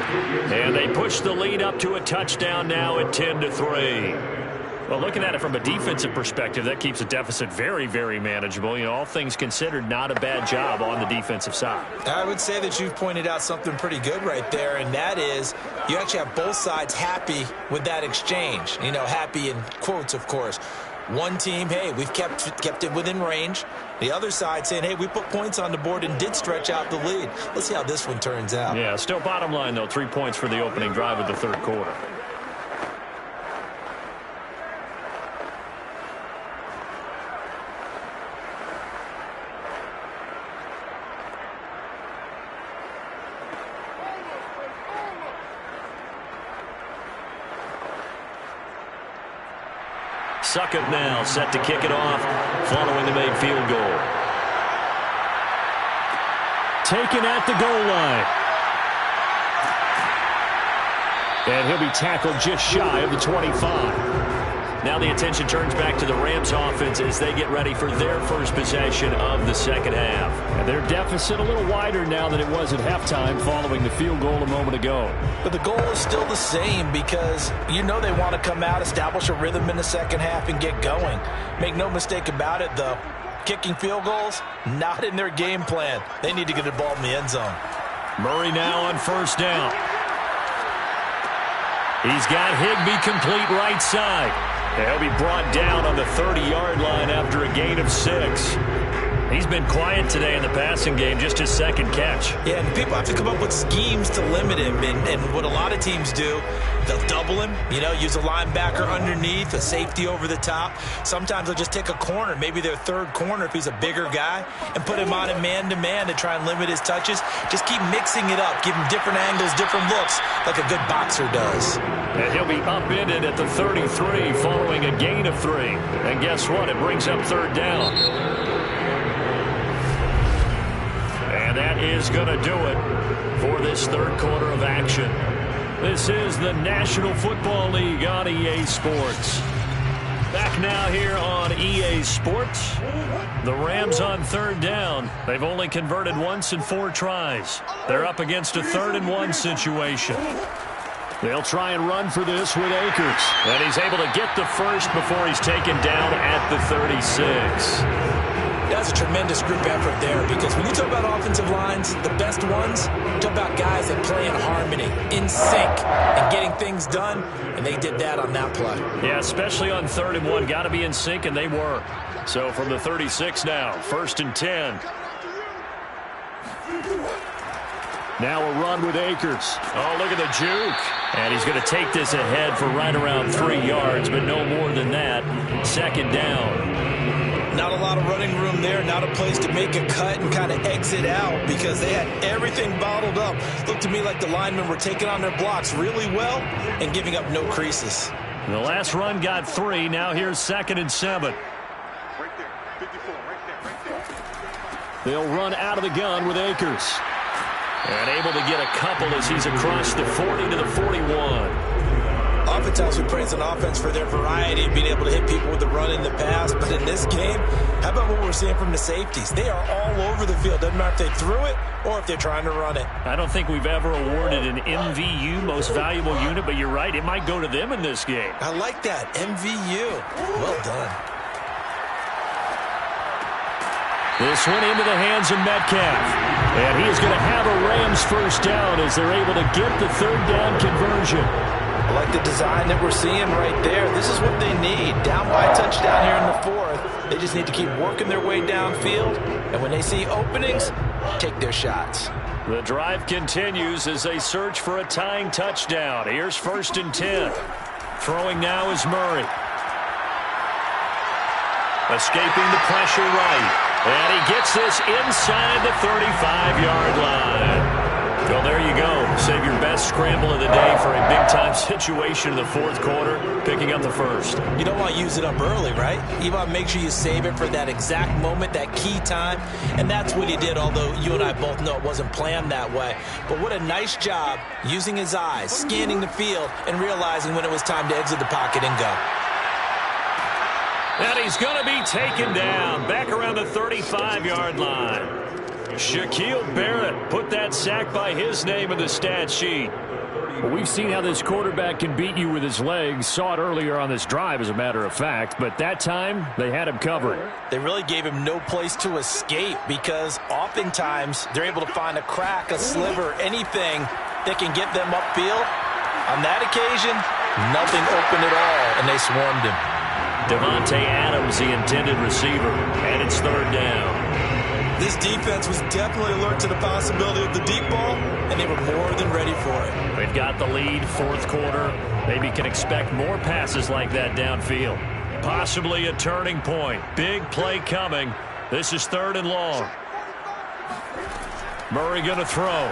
And they push the lead up to a touchdown now at 10-3. Well, looking at it from a defensive perspective, that keeps the deficit very, very manageable. You know, all things considered, not a bad job on the defensive side. I would say that you've pointed out something pretty good right there, and that is you actually have both sides happy with that exchange. You know, happy in quotes, of course. One team, hey, we've kept it within range. The other side saying, hey, we put points on the board and did stretch out the lead. Let's see how this one turns out. Yeah, still bottom line, though, 3 points for the opening drive of the 3rd quarter. Succop now set to kick it off following the made field goal. Taken at the goal line. And he'll be tackled just shy of the 25. Now the attention turns back to the Rams offense as they get ready for their first possession of the second half. And their deficit a little wider now than it was at halftime following the field goal a moment ago. But the goal is still the same, because you know they want to come out, establish a rhythm in the second half, and get going. Make no mistake about it, though. Kicking field goals, not in their game plan. They need to get the ball in the end zone. Murray now on first down. He's got Higbee complete right side. He'll be brought down on the 30-yard line after a gain of 6. He's been quiet today in the passing game, just his second catch. Yeah, and people have to come up with schemes to limit him. And what a lot of teams do, they'll double him, you know, use a linebacker underneath, a safety over the top. Sometimes they'll just take a corner, maybe their 3rd corner if he's a bigger guy, and put him on a man-to-man to try and limit his touches. Just keep mixing it up, give him different angles, different looks, like a good boxer does. And he'll be upended at the 33 following a gain of 3. And guess what? It brings up 3rd down. And that is going to do it for this 3rd quarter of action. This is the National Football League on EA Sports. Back now here on EA Sports. The Rams on 3rd down. They've only converted once in 4 tries. They're up against a 3rd and 1 situation. They'll try and run for this with Akers. And he's able to get the first before he's taken down at the 36. That's a tremendous group effort there, because when you talk about offensive lines, the best ones, you talk about guys that play in harmony, in sync, and getting things done, and they did that on that play. Yeah, especially on 3rd and 1. Got to be in sync, and they were. So from the 36 now, 1st and 10. Now a run with Akers. Oh, look at the juke. And he's going to take this ahead for right around 3 yards, but no more than that. 2nd down. Not a lot of running room there, not a place to make a cut and kind of exit out, because they had everything bottled up. Looked to me like the linemen were taking on their blocks really well and giving up no creases. The last run got 3. Now here's 2nd and 7. Right there, 54, right there. They'll run out of the gun with Akers. And able to get a couple as he's across the 40 to the 41. Oftentimes we praise an offense for their variety of being able to hit people with the run in the pass, but in this game, how about what we're seeing from the safeties? They are all over the field. Doesn't matter if they threw it or if they're trying to run it. I don't think we've ever awarded an MVU, most valuable unit, but you're right, it might go to them in this game. I like that, MVU. Well done. This one into the hands of Metcalf. And he is going to have a Rams first down as they're able to get the 3rd down conversion. I like the design that we're seeing right there. This is what they need. Down by a touchdown here in the 4th. They just need to keep working their way downfield. And when they see openings, take their shots. The drive continues as they search for a tying touchdown. Here's 1st and 10. Throwing now is Murray. Escaping the pressure right. And he gets this inside the 35-yard line. Well, there you go. Save your best scramble of the day for a big-time situation in the 4th quarter, picking up the 1st. You don't want to use it up early, right? You want to make sure you save it for that exact moment, that key time. And that's what he did, although you and I both know it wasn't planned that way. But what a nice job using his eyes, scanning the field, and realizing when it was time to exit the pocket and go. And he's going to be taken down back around the 35-yard line. Shaquille Barrett put that sack by his name in the stat sheet. Well, we've seen how this quarterback can beat you with his legs. Saw it earlier on this drive, as a matter of fact. But that time, they had him covered. They really gave him no place to escape, because oftentimes they're able to find a crack, a sliver, anything that can get them upfield. On that occasion, nothing open at all, and they swarmed him. Devontae Adams, the intended receiver, and it's 3rd down. This defense was definitely alert to the possibility of the deep ball, and they were more than ready for it. They've got the lead, 4th quarter. Maybe can expect more passes like that downfield. Possibly a turning point. Big play coming. This is 3rd and long. Murray going to throw.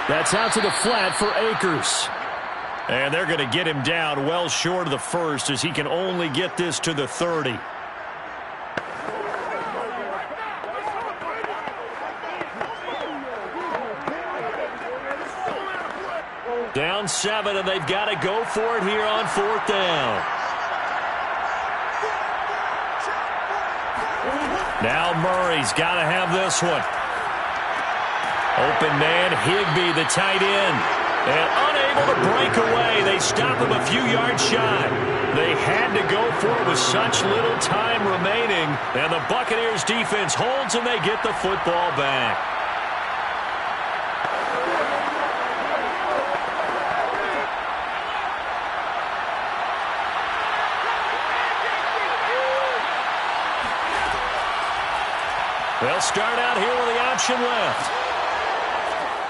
That's out to the flat for Akers. And they're going to get him down well short of the 1st, as he can only get this to the 30. Down 7, and they've got to go for it here on 4th down. Now Murray's got to have this one. Open man, Higbee, the tight end. And unable to break away. They stop him a few yards shy. They had to go for it with such little time remaining. And the Buccaneers defense holds, and they get the football back. They'll start out here with the option left.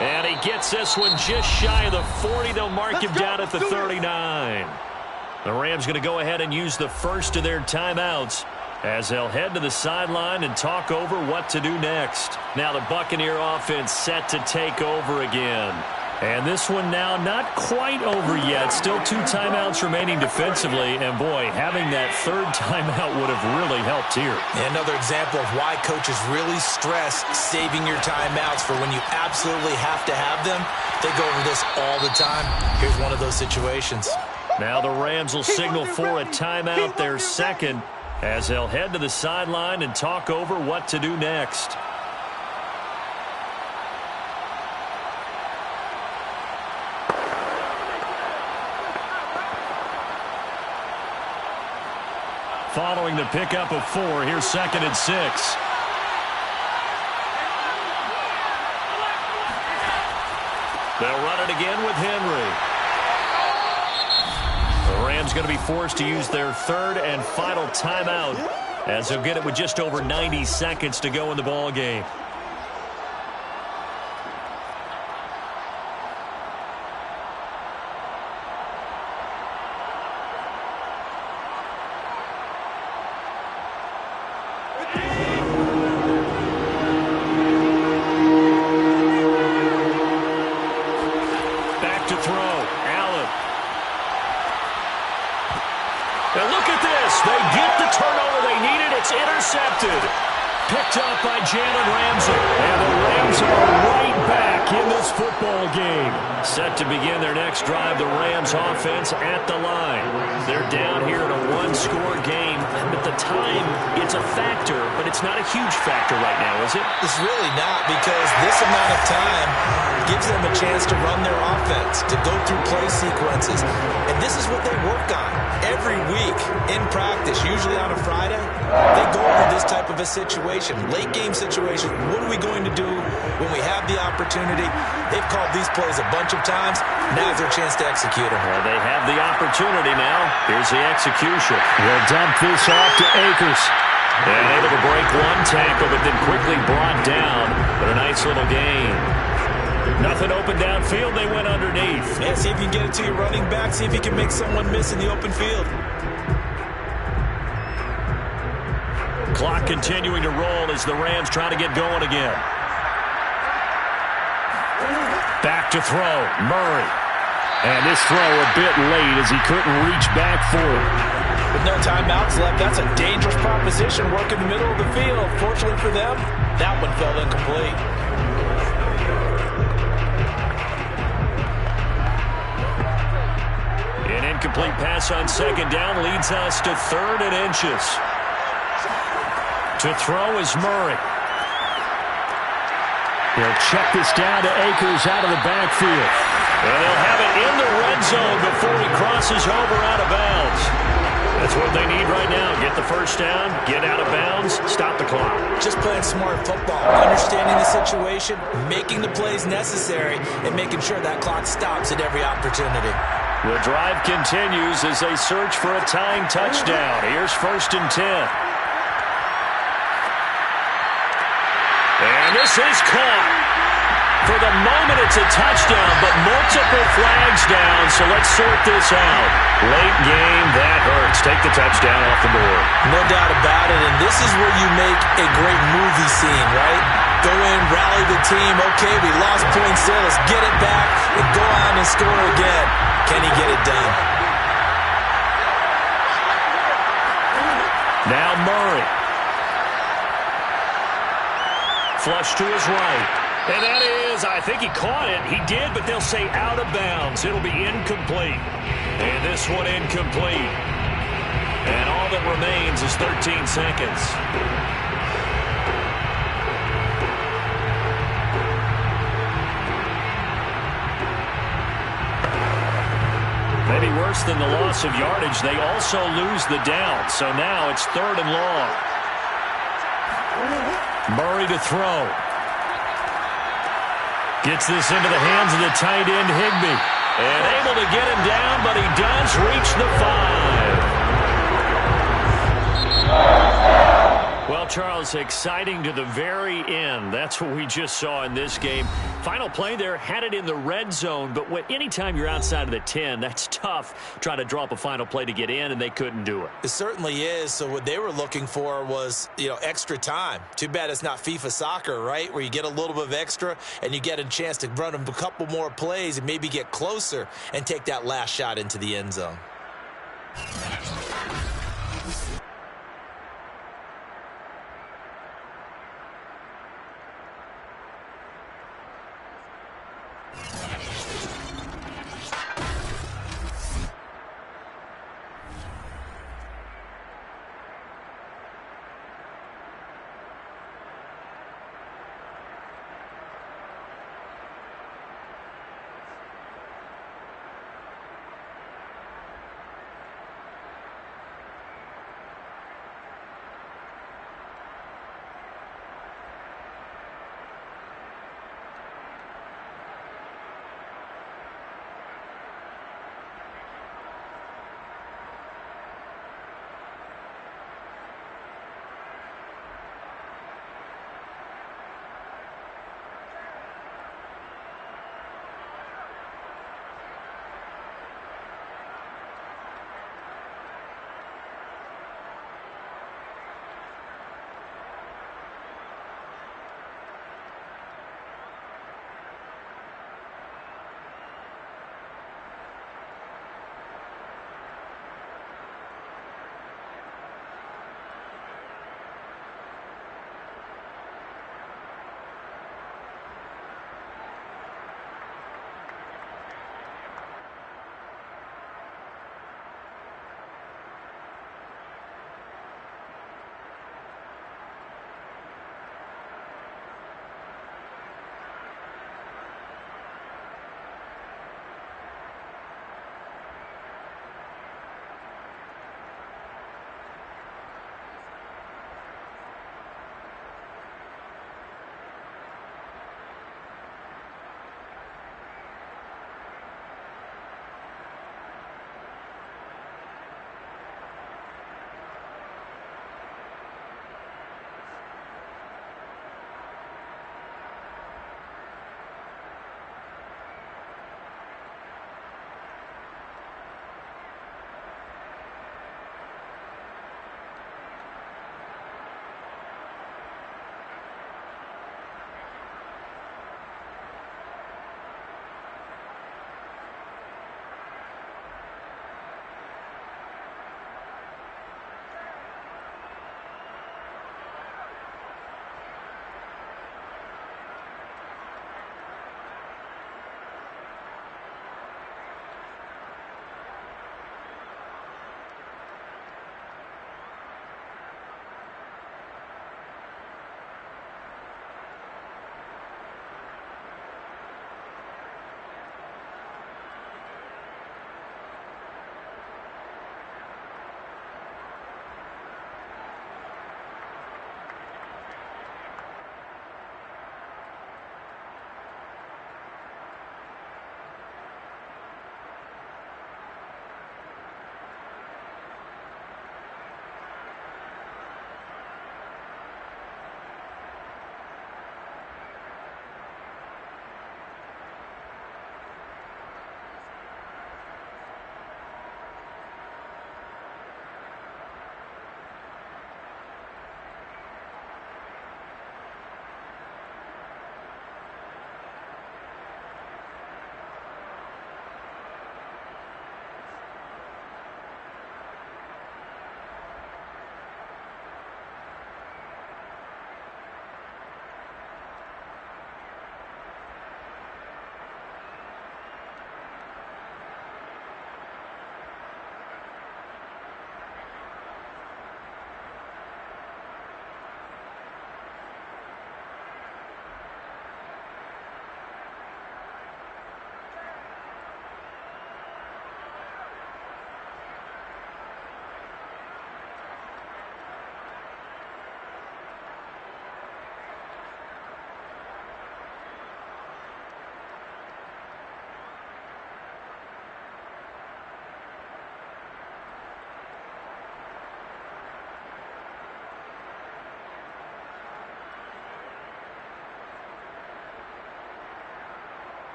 And he gets this one just shy of the 40. They'll mark him down at the 39. The Rams going to go ahead and use the first of their timeouts as they'll head to the sideline and talk over what to do next. Now the Buccaneer offense set to take over again. And this one now not quite over yet. Still 2 timeouts remaining defensively. And, boy, having that 3rd timeout would have really helped here. And another example of why coaches really stress saving your timeouts for when you absolutely have to have them. They go over this all the time. Here's one of those situations. Now the Rams will signal for a timeout, their 2nd, as they'll head to the sideline and talk over what to do next. following the pickup of 4. Here's 2nd and 6. They'll run it again with Henry. The Rams going to be forced to use their 3rd and final timeout as they'll get it with just over 90 seconds to go in the ball game. Back to throw. Allen. And look at this. They get the turnover they needed. It's intercepted. Picked up by Jalen Ramsey. And the Rams are right back in this football game. Set to begin their next drive, the Rams offense at the line. They're down here in a 1-score game. At the time, it's a factor, but it's not a huge factor right now, is it? It's really not, because this amount of time gives them a chance to run their offense, to go through play sequences. And this is what they work on every week in practice, usually on a Friday. They go over this type of a situation, late game situation. What are we going to do when we have the opportunity? They've called these plays a bunch of times. Now's their chance to execute them. Well, they have the opportunity now. Here's the execution. They'll dump this off to Akers. And able to break one tackle, but then quickly brought down. But a nice little gain. Nothing open downfield. They went underneath. Yeah, see if you can get it to your running back. See if you can make someone miss in the open field. Clock continuing to roll as the Rams try to get going again. Back to throw. Murray. And this throw a bit late as he couldn't reach back for it. With no timeouts left, that's a dangerous proposition. Work in the middle of the field. Fortunately for them, that one fell incomplete. An incomplete pass on 2nd down leads us to 3rd and inches. To throw is Murray. They'll check this down to Akers out of the backfield. And they'll have it in the red zone before he crosses over out of bounds. That's what they need right now. Get the first down, get out of bounds, stop the clock. Just playing smart football, understanding the situation, making the plays necessary, and making sure that clock stops at every opportunity. The drive continues as they search for a tying touchdown. Here's 1st and 10. And this is caught. For the moment, it's a touchdown, but multiple flags down, so let's sort this out. Late game, that hurts. Take the touchdown off the board. No doubt about it, and this is where you make a great movie scene, right? Go in, rally the team. Okay, we lost points there. Let's get it back and go on and score again. Can he get it done? Now Murray. Flush to his right. And that is, I think he caught it. He did, but they'll say out of bounds. It'll be incomplete. And this one incomplete. And all that remains is 13 seconds. Maybe worse than the loss of yardage, they also lose the down. So now it's 3rd and long. Murray to throw. Gets this into the hands of the tight end, Higbee. And able to get him down, but he does reach the 5. Well, Charles, exciting to the very end. That's what we just saw in this game. Final play there, had it in the red zone, but anytime you're outside of the 10, that's tough trying to draw up a final play to get in, and they couldn't do it. It certainly is. So what they were looking for was, extra time. Too bad it's not FIFA soccer, right, where you get a little bit of extra and you get a chance to run a couple more plays and maybe get closer and take that last shot into the end zone.